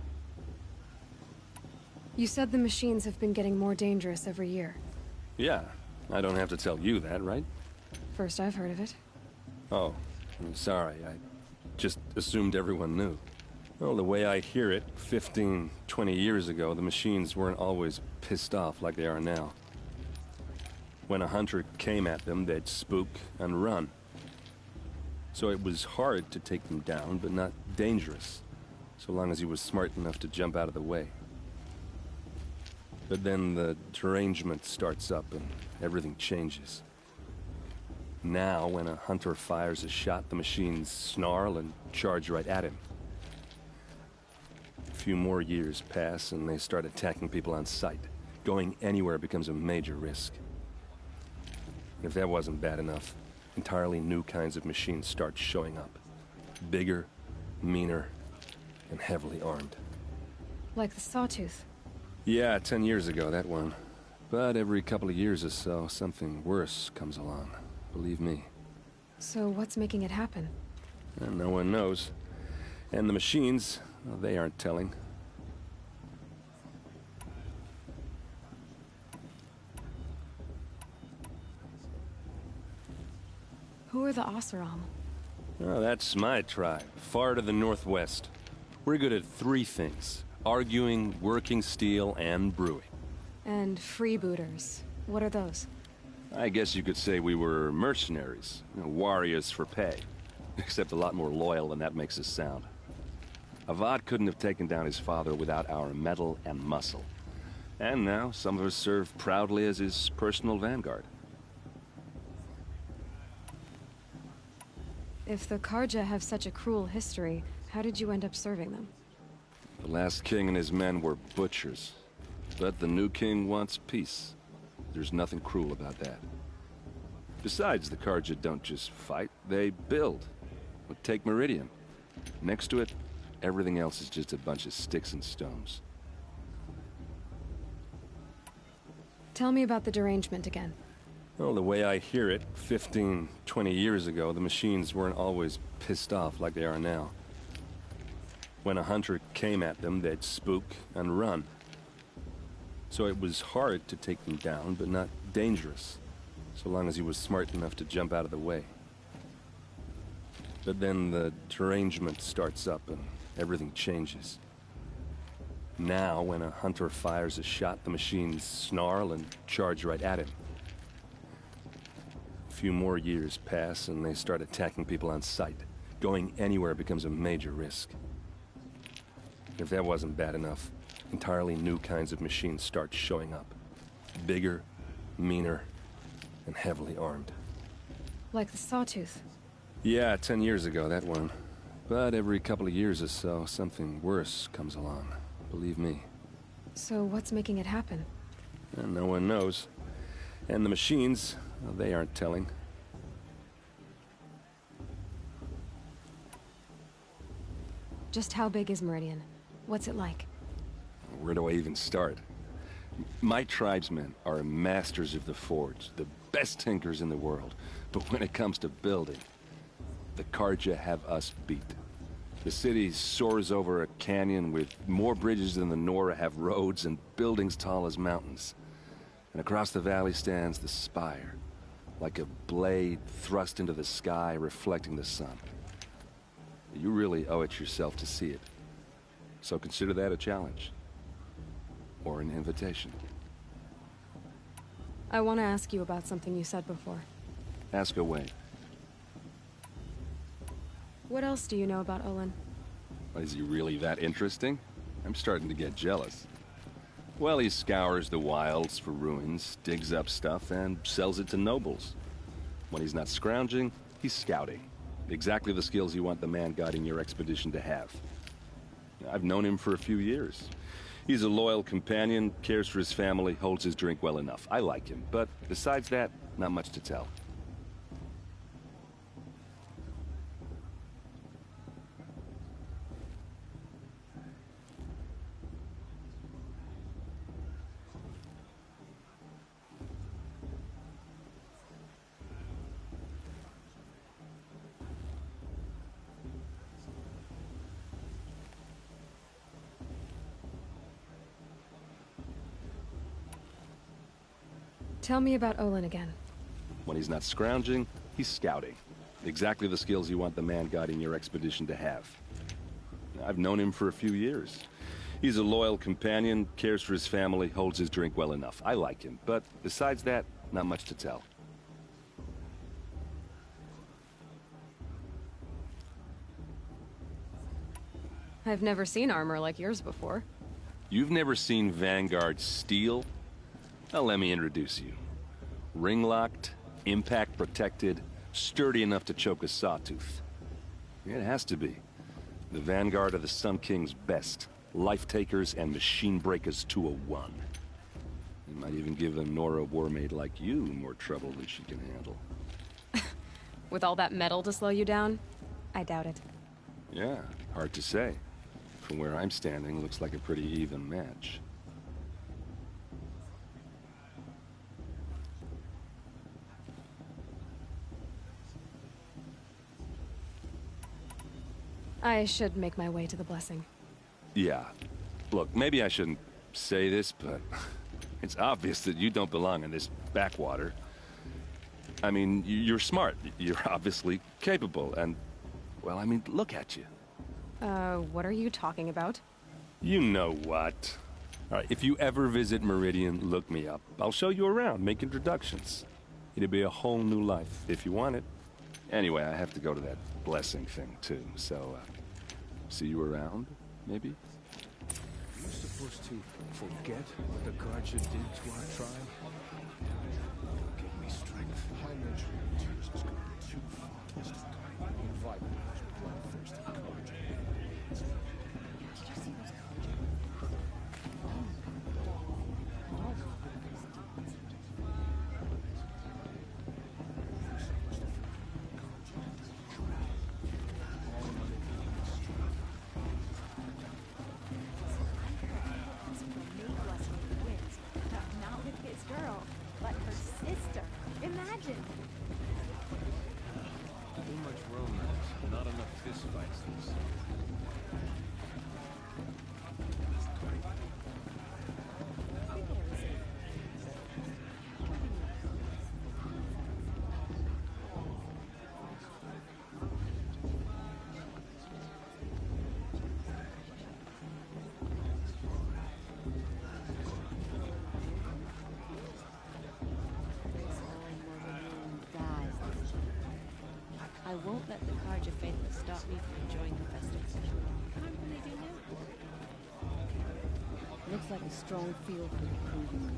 You said the machines have been getting more dangerous every year. Yeah, I don't have to tell you that, right? First I've heard of it. Oh, I'm sorry. I just assumed everyone knew. Well, the way I hear it, 15, 20 years ago, the machines weren't always pissed off like they are now. When a hunter came at them, they'd spook and run. So it was hard to take them down, but not dangerous, so long as he was smart enough to jump out of the way. But then the derangement starts up and everything changes. Now, when a hunter fires a shot, the machines snarl and charge right at him. few more years pass and they start attacking people on sight. Going anywhere becomes a major risk. If that wasn't bad enough, entirely new kinds of machines start showing up. Bigger, meaner, and heavily armed. Like the Sawtooth. Yeah, 10 years ago, that one. But every couple of years or so, something worse comes along. Believe me. So what's making it happen? And no one knows. And the machines, well, they aren't telling. Who are the Oseram? Oh, that's my tribe, far to the northwest. We're good at three things: arguing, working steel, and brewing. And freebooters. What are those? I guess you could say we were mercenaries, warriors for pay. Except a lot more loyal than that makes us sound. Avad couldn't have taken down his father without our metal and muscle. And now, some of us serve proudly as his personal vanguard. If the Karja have such a cruel history, how did you end up serving them? The last king and his men were butchers. But the new king wants peace. There's nothing cruel about that. Besides, the Karja don't just fight, they build. Take Meridian. Next to it, everything else is just a bunch of sticks and stones. Tell me about the derangement again. Well, the way I hear it, 15, 20 years ago, the machines weren't always pissed off like they are now. When a hunter came at them, they'd spook and run. So it was hard to take them down, but not dangerous, so long as he was smart enough to jump out of the way. But then the derangement starts up and everything changes. Now, when a hunter fires a shot, the machines snarl and charge right at him. A few more years pass and they start attacking people on sight. Going anywhere becomes a major risk. If that wasn't bad enough, entirely new kinds of machines start showing up. Bigger, meaner, and heavily armed. Like the Sawtooth. Yeah, 10 years ago, that one. But every couple of years or so, something worse comes along. Believe me. So what's making it happen? And no one knows. And the machines, well, they aren't telling. Just how big is Meridian? What's it like? Where do I even start? My tribesmen are masters of the forge, the best tinkers in the world. But when it comes to building, the Karja have us beat. The city soars over a canyon with more bridges than the Nora have roads and buildings tall as mountains. And across the valley stands the spire, like a blade thrust into the sky reflecting the sun. You really owe it yourself to see it. So consider that a challenge. Or an invitation. I want to ask you about something you said before. Ask away. What else do you know about Olin? Is he really that interesting? I'm starting to get jealous. Well, he scours the wilds for ruins, digs up stuff, and sells it to nobles. When he's not scrounging, he's scouting. Exactly the skills you want the man guiding your expedition to have. I've known him for a few years. He's a loyal companion, cares for his family, holds his drink well enough. I like him, but besides that, not much to tell. Tell me about Olin again. When he's not scrounging, he's scouting. Exactly the skills you want the man guiding your expedition to have. I've known him for a few years. He's a loyal companion, cares for his family, holds his drink well enough. I like him, but besides that, not much to tell. I've never seen armor like yours before. You've never seen Vanguard steel? Well, let me introduce you. Ring-locked, impact-protected, sturdy enough to choke a sawtooth. It has to be. The Vanguard of the Sun King's best. Life takers and machine breakers to a one. They might even give a Nora warmaid like you more trouble than she can handle. With all that metal to slow you down? I doubt it. Yeah, hard to say. From where I'm standing, looks like a pretty even match. I should make my way to the blessing. Yeah. Look, maybe I shouldn't say this, but it's obvious that you don't belong in this backwater. I mean, you're smart. You're obviously capable, and, well, I mean, look at you. What are you talking about? You know what. All right, if you ever visit Meridian, look me up. I'll show you around, make introductions. It'll be a whole new life, if you want it. Anyway, I have to go to that blessing thing, too, so, see you around, maybe? Are you supposed to forget what the Guardia did to our tribe? Give me strength. High nature tears has gone too far this time. Invite those bloodthirsty Guardia. Did you see those Guardia? Girl, but her sister. Imagine. Too much romance, not enough fistfights. I won't let the Carja faithless stop me from enjoying the festival. Can't really do no. Looks like a strong field for the proving.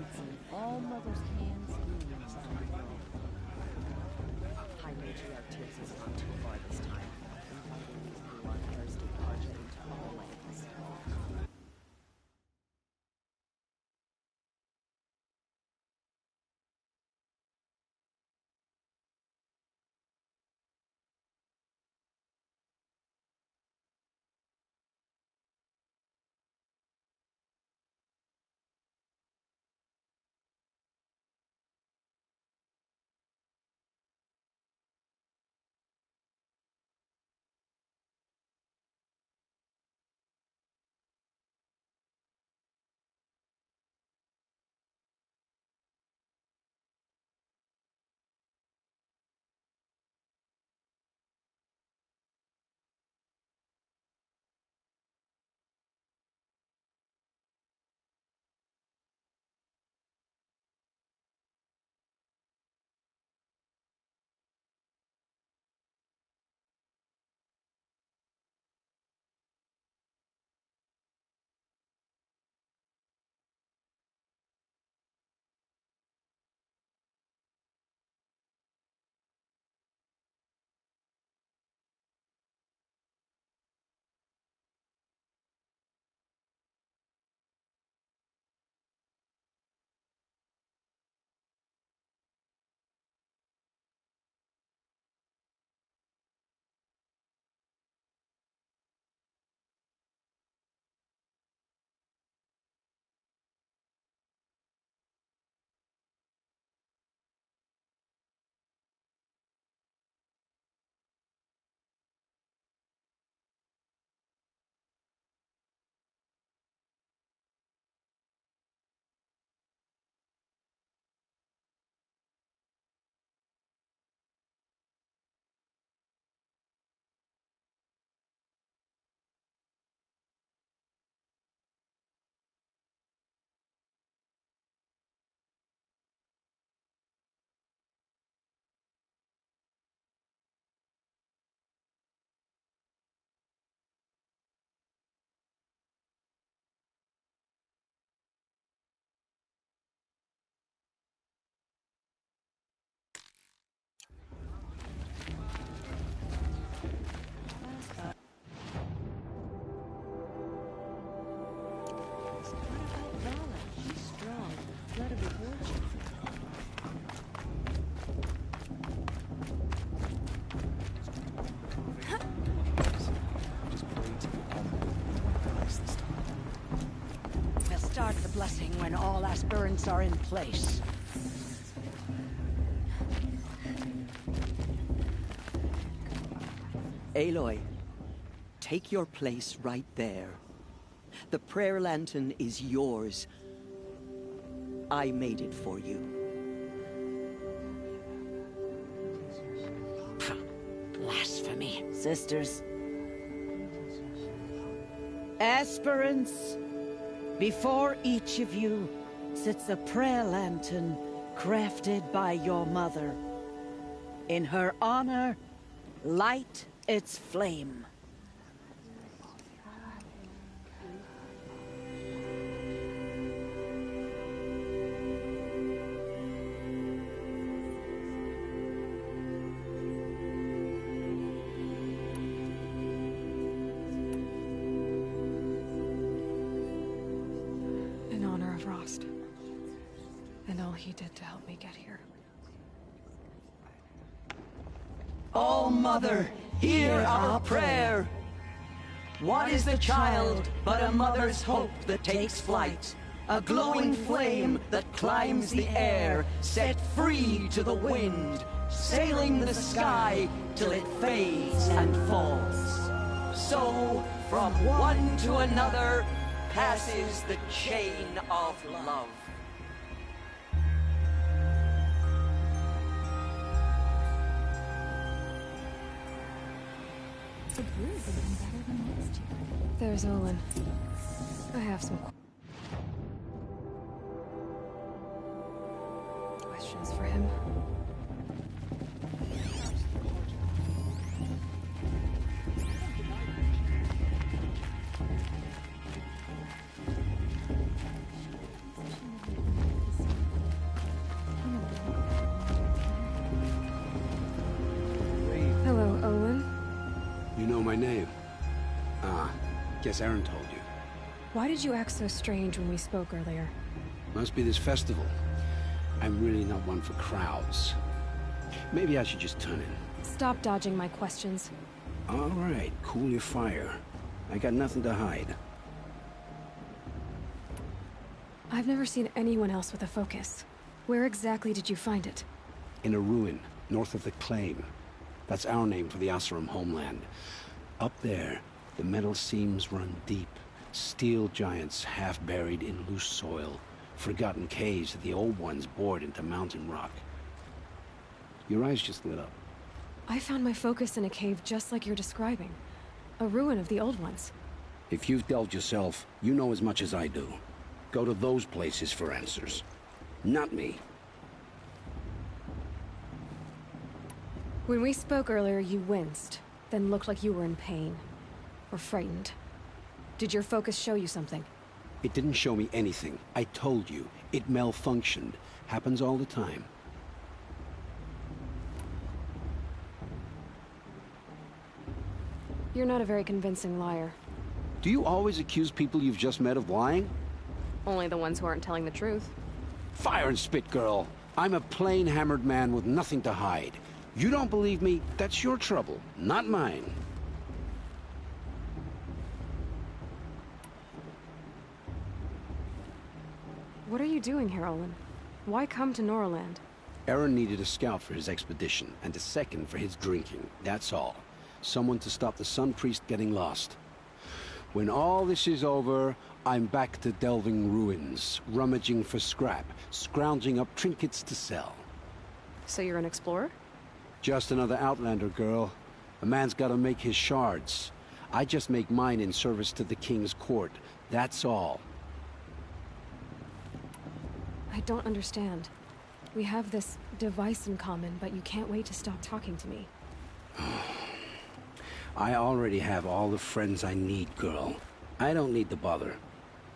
It's in all Mother's hands and wings on the world. High matriarch tears has gone too far this time. Inviting these bloodthirsty Carja into all lands. when all aspirants are in place. Aloy, take your place right there. The prayer lantern is yours. I made it for you. Blasphemy. Sisters. Aspirants, before each of you sits a prayer lantern crafted by your mother. In her honor, light its flame. In honor of Rost. And all he did to help me get here. Oh, Mother, hear our prayer. What is the child but a mother's hope that takes flight? A glowing flame that climbs the air, set free to the wind, sailing the sky till it fades and falls. So, from one to another, passes the chain of love. There's Olin. I have some questions for him. Hello, Olin. You know my name? Ah, guess Aaron told you. Why did you act so strange when we spoke earlier? Must be this festival. I'm really not one for crowds. Maybe I should just turn in. Stop dodging my questions. All right, cool your fire. I got nothing to hide. I've never seen anyone else with a focus. Where exactly did you find it? In a ruin, north of the Claim. That's our name for the Oseram homeland. Up there, the metal seams run deep. Steel giants half buried in loose soil. Forgotten caves that the old ones bored into mountain rock. Your eyes just lit up. I found my focus in a cave just like you're describing. A ruin of the old ones. If you've delved yourself, you know as much as I do. Go to those places for answers. Not me. When we spoke earlier, you winced, then looked like you were in pain. Or frightened. Did your focus show you something? It didn't show me anything. I told you. It malfunctioned. Happens all the time. You're not a very convincing liar. Do you always accuse people you've just met of lying? Only the ones who aren't telling the truth. Fire and spit, girl. I'm a plain hammered man with nothing to hide. You don't believe me, that's your trouble, not mine. What are you doing here, Olin? Why come to Noraland? Aaron needed a scout for his expedition, and a second for his drinking, that's all. Someone to stop the Sun Priest getting lost. When all this is over, I'm back to delving ruins, rummaging for scrap, scrounging up trinkets to sell. So you're an explorer? Just another Outlander, girl. A man's gotta make his shards. I just make mine in service to the King's court, that's all. I don't understand. We have this device in common, but you can't wait to stop talking to me. I already have all the friends I need, girl. I don't need the bother.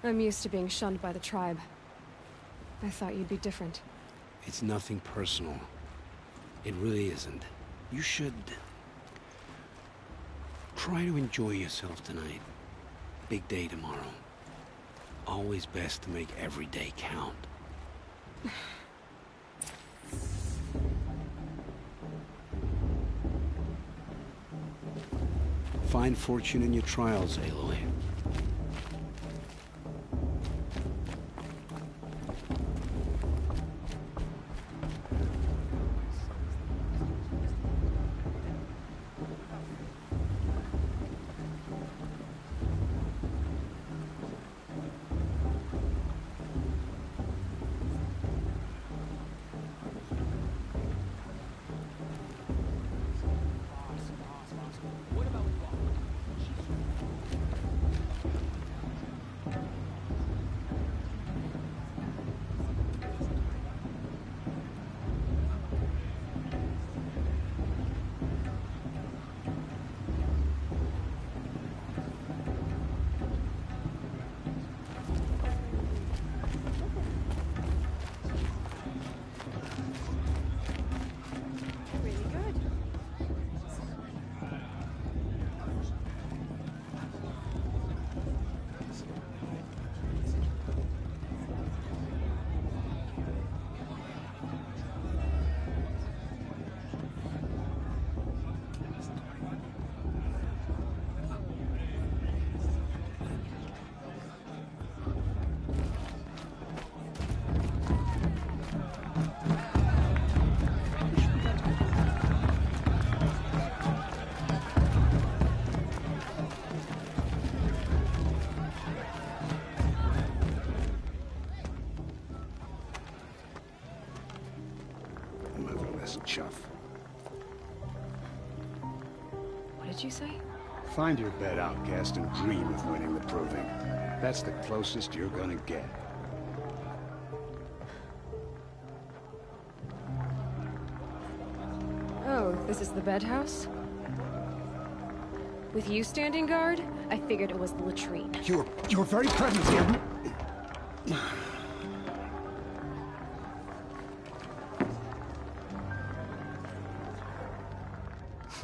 I'm used to being shunned by the tribe. I thought you'd be different. It's nothing personal. It really isn't. You should... try to enjoy yourself tonight. Big day tomorrow. Always best to make every day count. Find fortune in your trials, Aloy. did you say? Find your bed, outcast, and dream of winning the proving. That's the closest you're gonna get. Oh, this is the bed house? With you standing guard, I figured it was the latrine. Your very presence here.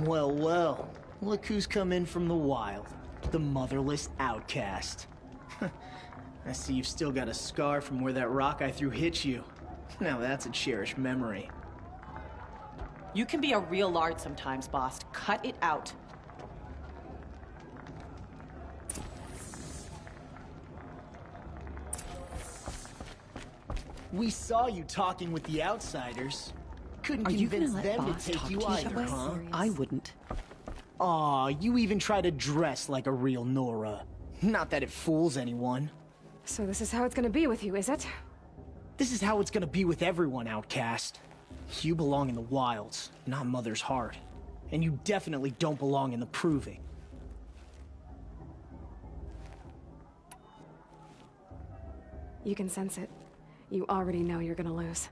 Well, well. Look who's come in from the wild. The motherless outcast. I see you've still got a scar from where that rock I threw hit you. Now that's a cherished memory. You can be a real lard sometimes, boss. Cut it out. We saw you talking with the outsiders. Couldn't Are you convince gonna let them boss to take talk you to you either, that way? huh? I wouldn't. Aw, you even try to dress like a real Nora. Not that it fools anyone. So this is how it's gonna be with you, is it? This is how it's gonna be with everyone, outcast. You belong in the wilds, not Mother's heart. And you definitely don't belong in the proving. You can sense it. You already know you're gonna lose.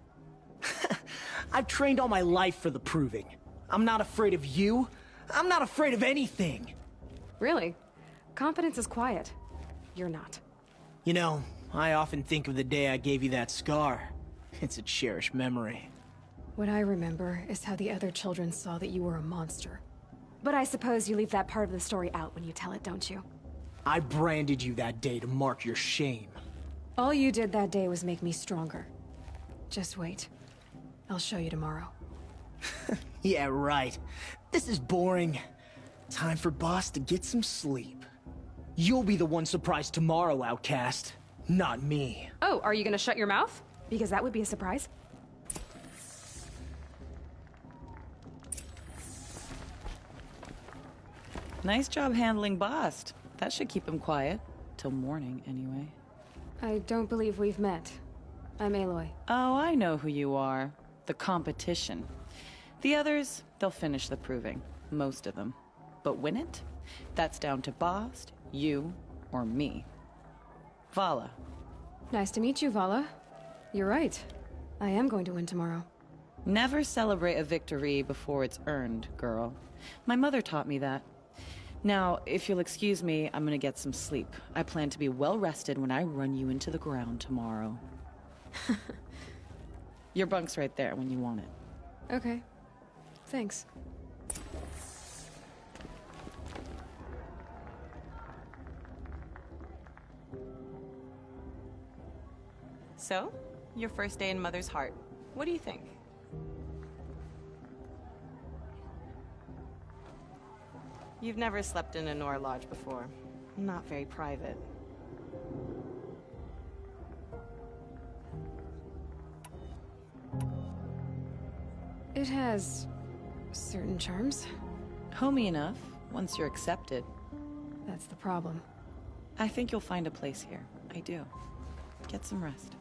I've trained all my life for the proving. I'm not afraid of you. I'm not afraid of anything. Really? Confidence is quiet. You're not. You know, I often think of the day I gave you that scar. It's a cherished memory. What I remember is how the other children saw that you were a monster. But I suppose you leave that part of the story out when you tell it, don't you? I branded you that day to mark your shame. All you did that day was make me stronger. Just wait. I'll show you tomorrow. Yeah, right. This is boring. Time for Boss to get some sleep. You'll be the one surprised tomorrow, outcast. Not me. Oh, are you gonna shut your mouth? Because that would be a surprise. Nice job handling Bast. That should keep him quiet. Till morning, anyway. I don't believe we've met. I'm Aloy. Oh, I know who you are. The competition. The others, they'll finish the proving. Most of them. But win it? That's down to Bast, you, or me. Vala. Nice to meet you, Vala. You're right. I am going to win tomorrow. Never celebrate a victory before it's earned, girl. My mother taught me that. Now, if you'll excuse me, I'm gonna get some sleep. I plan to be well rested when I run you into the ground tomorrow. Your bunk's right there when you want it. Okay. Thanks. So, your first day in Mother's heart. What do you think? You've never slept in a Nora lodge before. Not very private. It has certain charms. Homey enough, once you're accepted. That's the problem. I think you'll find a place here. I do. Get some rest.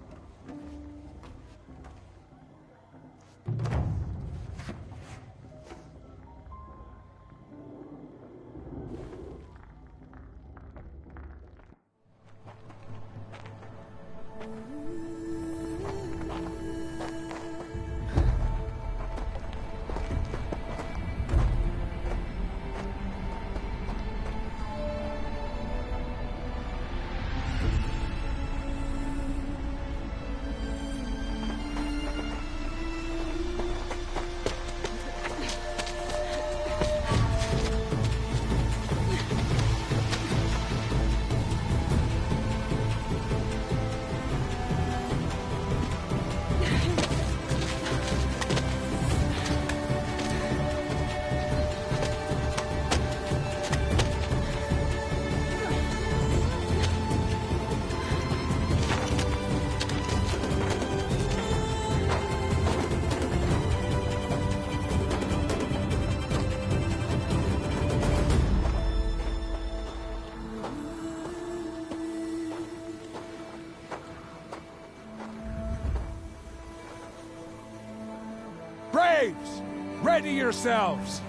Braves! Ready yourselves!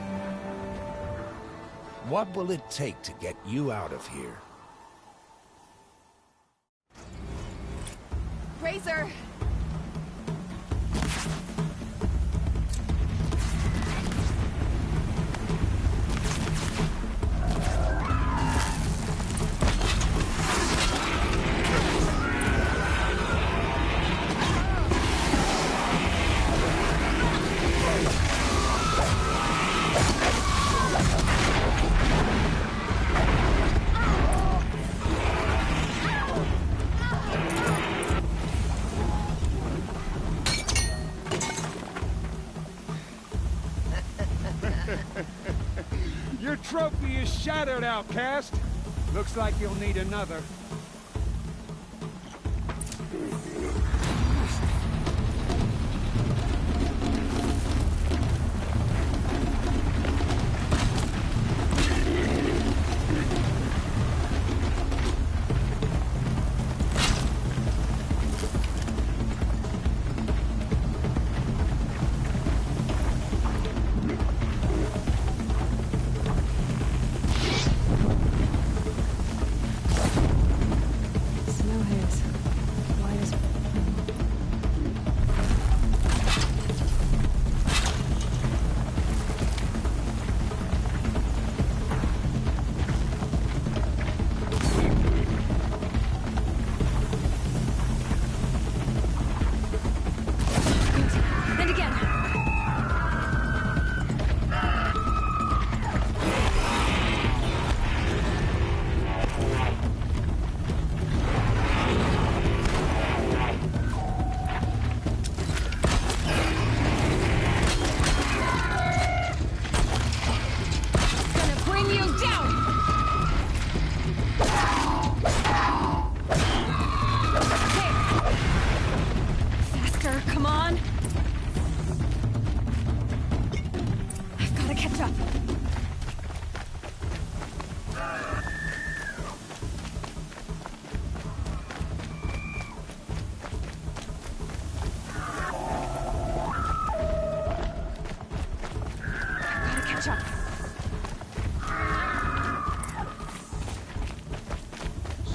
What will it take to get you out of here? Razor! Your trophy is shattered, outcast. Looks like you'll need another.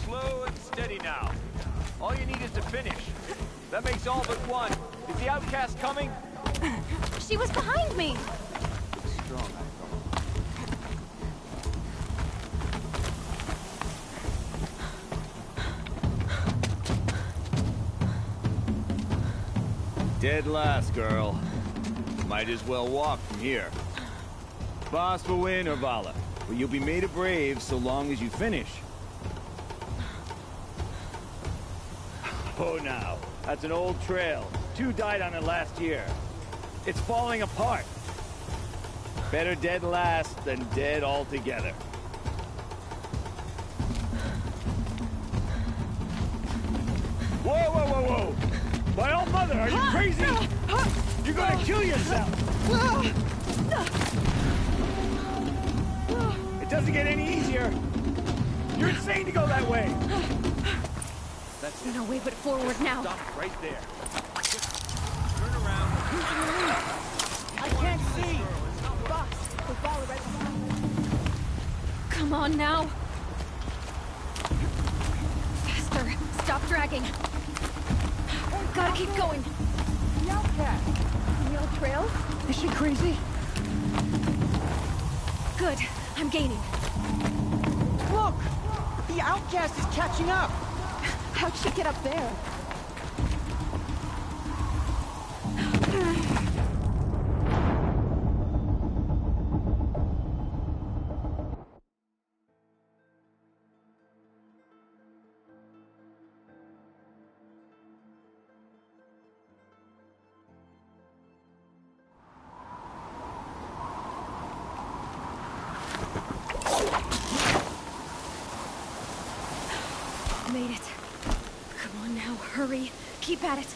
Slow and steady now. All you need is to finish. That makes all but one. Is the outcast coming? She was behind me! Strong, I thought. Dead last, girl. Might as well walk from here. Boss will win or Vala, but you'll be made a brave so long as you finish. Oh, now. That's an old trail. 2 died on it last year. It's falling apart. Better dead last than dead altogether. Whoa, whoa, whoa, whoa! My old mother, are you crazy? You're gonna kill yourself! It doesn't get any easier. You're insane to go that way. That's no way but forward now. Stop right there. Just turn around. I can't see. Boss, the ball right behind. Come on now. Faster. Stop dragging. Gotta keep going. The outcast. On the old trail? Is she crazy? Good. I'm gaining. Look! The outcast is catching up! How'd she get up there? Made it. Come on now, hurry. Keep at it.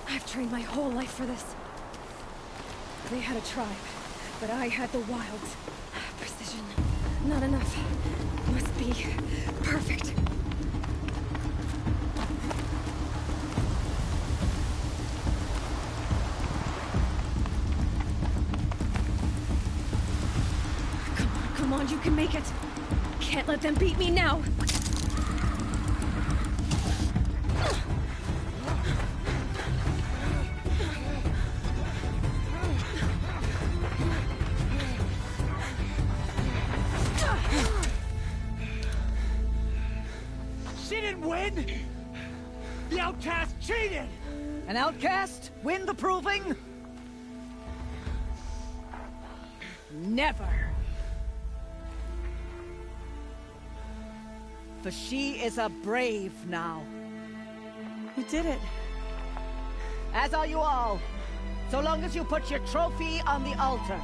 I've trained my whole life for this. They had a tribe. But I had the wilds. Precision. Not enough. Must be perfect. Come on, you can make it. Can't let them beat me now. She didn't win! The outcast cheated! An outcast win the proving? Never! For she is a brave now. You did it. As are you all, so long as you put your trophy on the altar.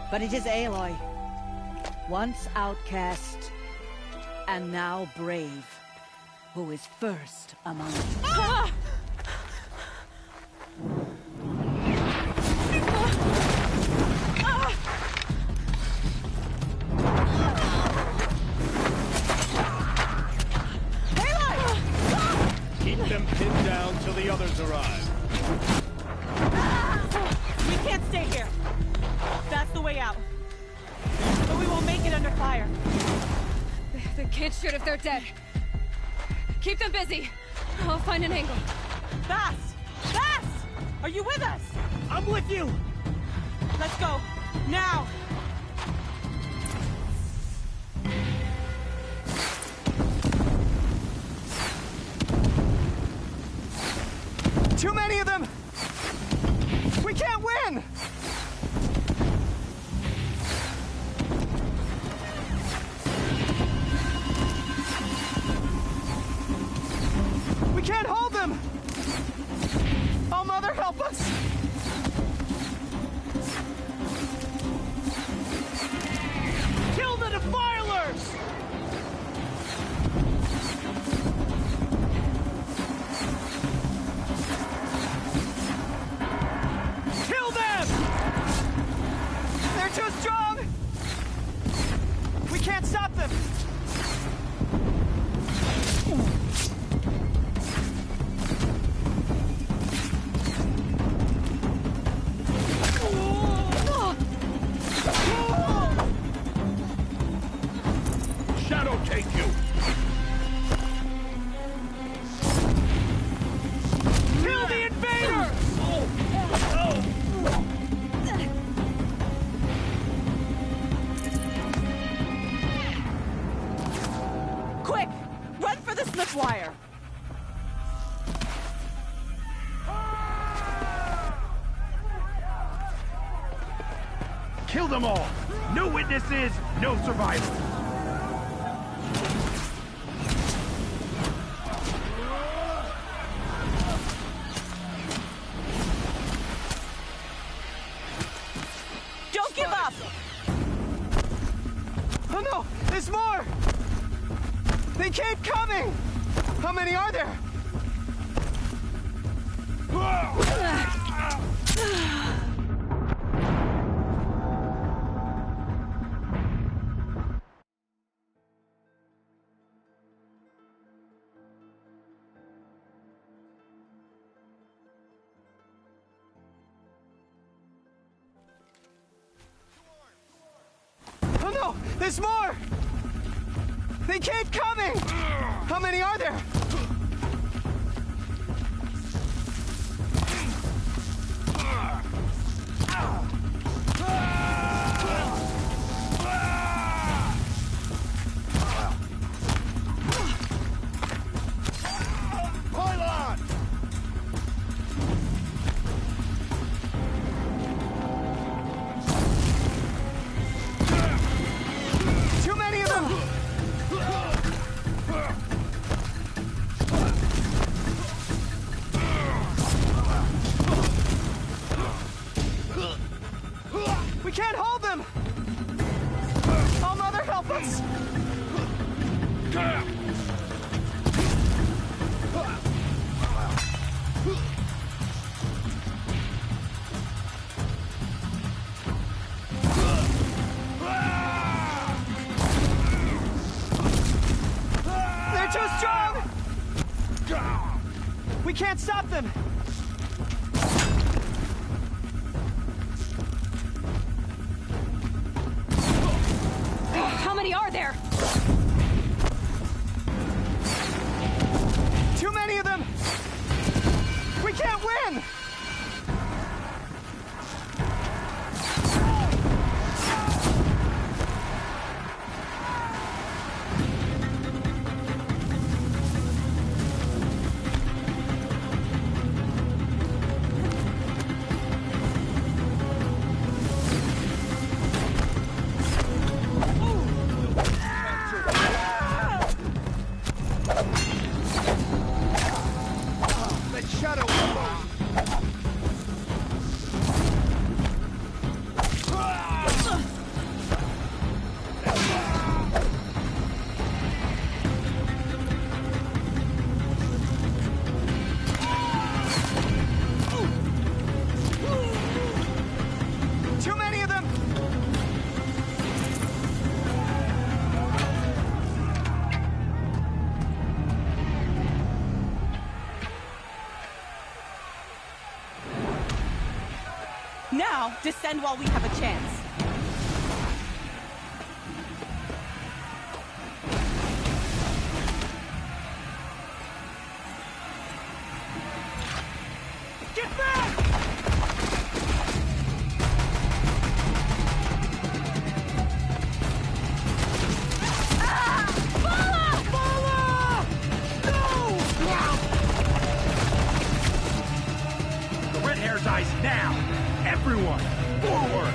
But it is Aloy, once outcast, and now brave, who is first among you. Ah! Keep them pinned down till the others arrive. We can't stay here. That's the way out. But we won't make it under fire. They can't shoot if they're dead. Keep them busy. I'll find an angle. Bass! Bass! Are you with us? I'm with you! Let's go. Now! Too many of them! We can't win! We can't hold them! Oh, Mother, help us! Kill the defilers! Kill them! They're too strong! We can't stop them! Shadow take you! Kill the invader! Quick! Run for the slip wire! Kill them all! No witnesses, no survivors! Don't give up! Oh no! There's more! They keep coming! How many are there? Oh no! There's more! They keep coming! How many are there? Pylon! Too many of them! We can't hold them! Oh, Mother, help us! can't stop them! How many are there? Too many of them! We can't win! Now, descend while we have a chance. Get back! The red hair's eyes now! Everyone, forward!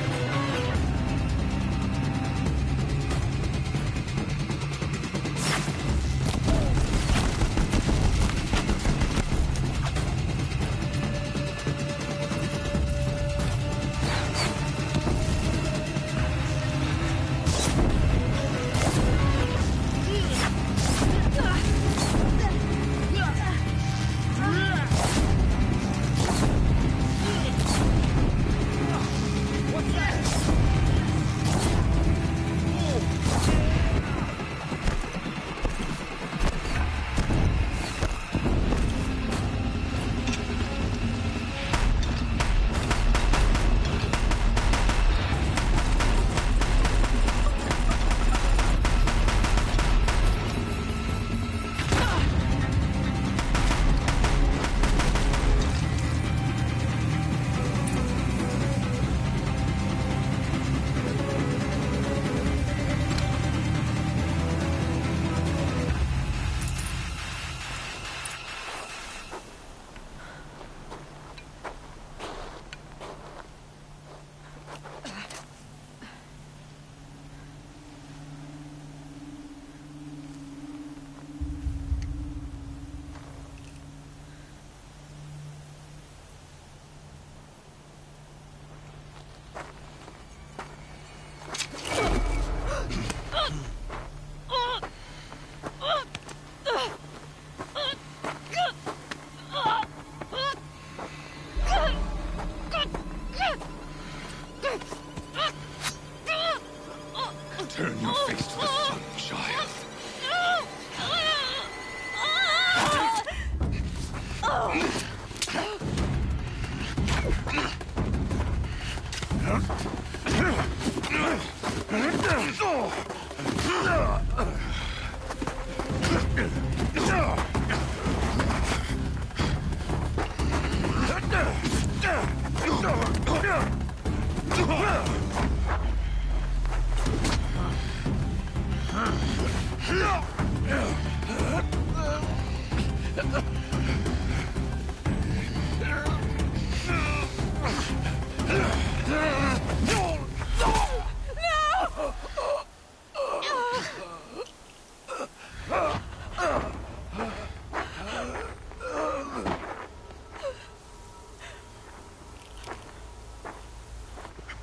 Turn your face to the sun, child.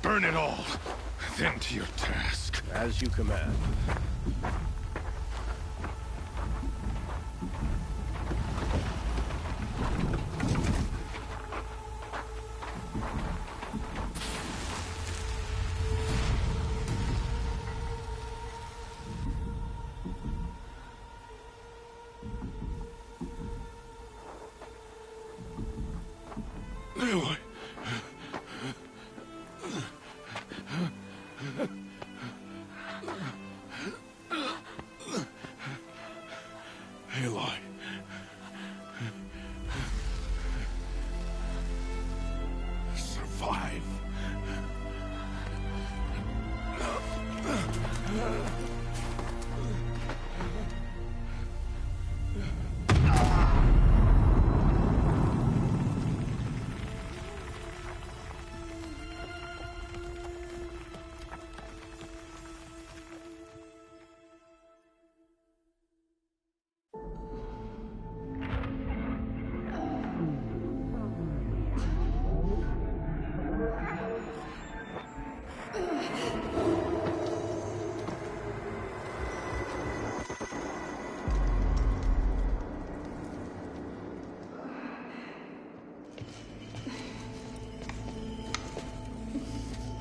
Burn it all, then to your task. As you command.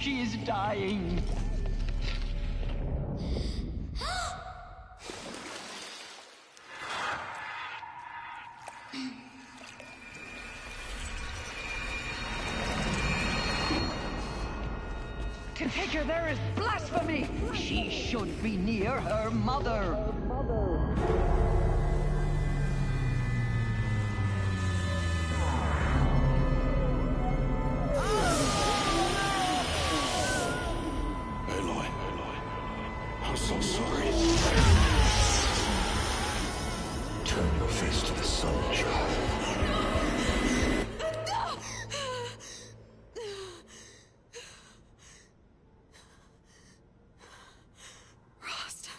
She is dying. To take her there is blasphemy! She should be near her mother. Aloy, I'm so sorry. Turn your face to the sun, child. Rost.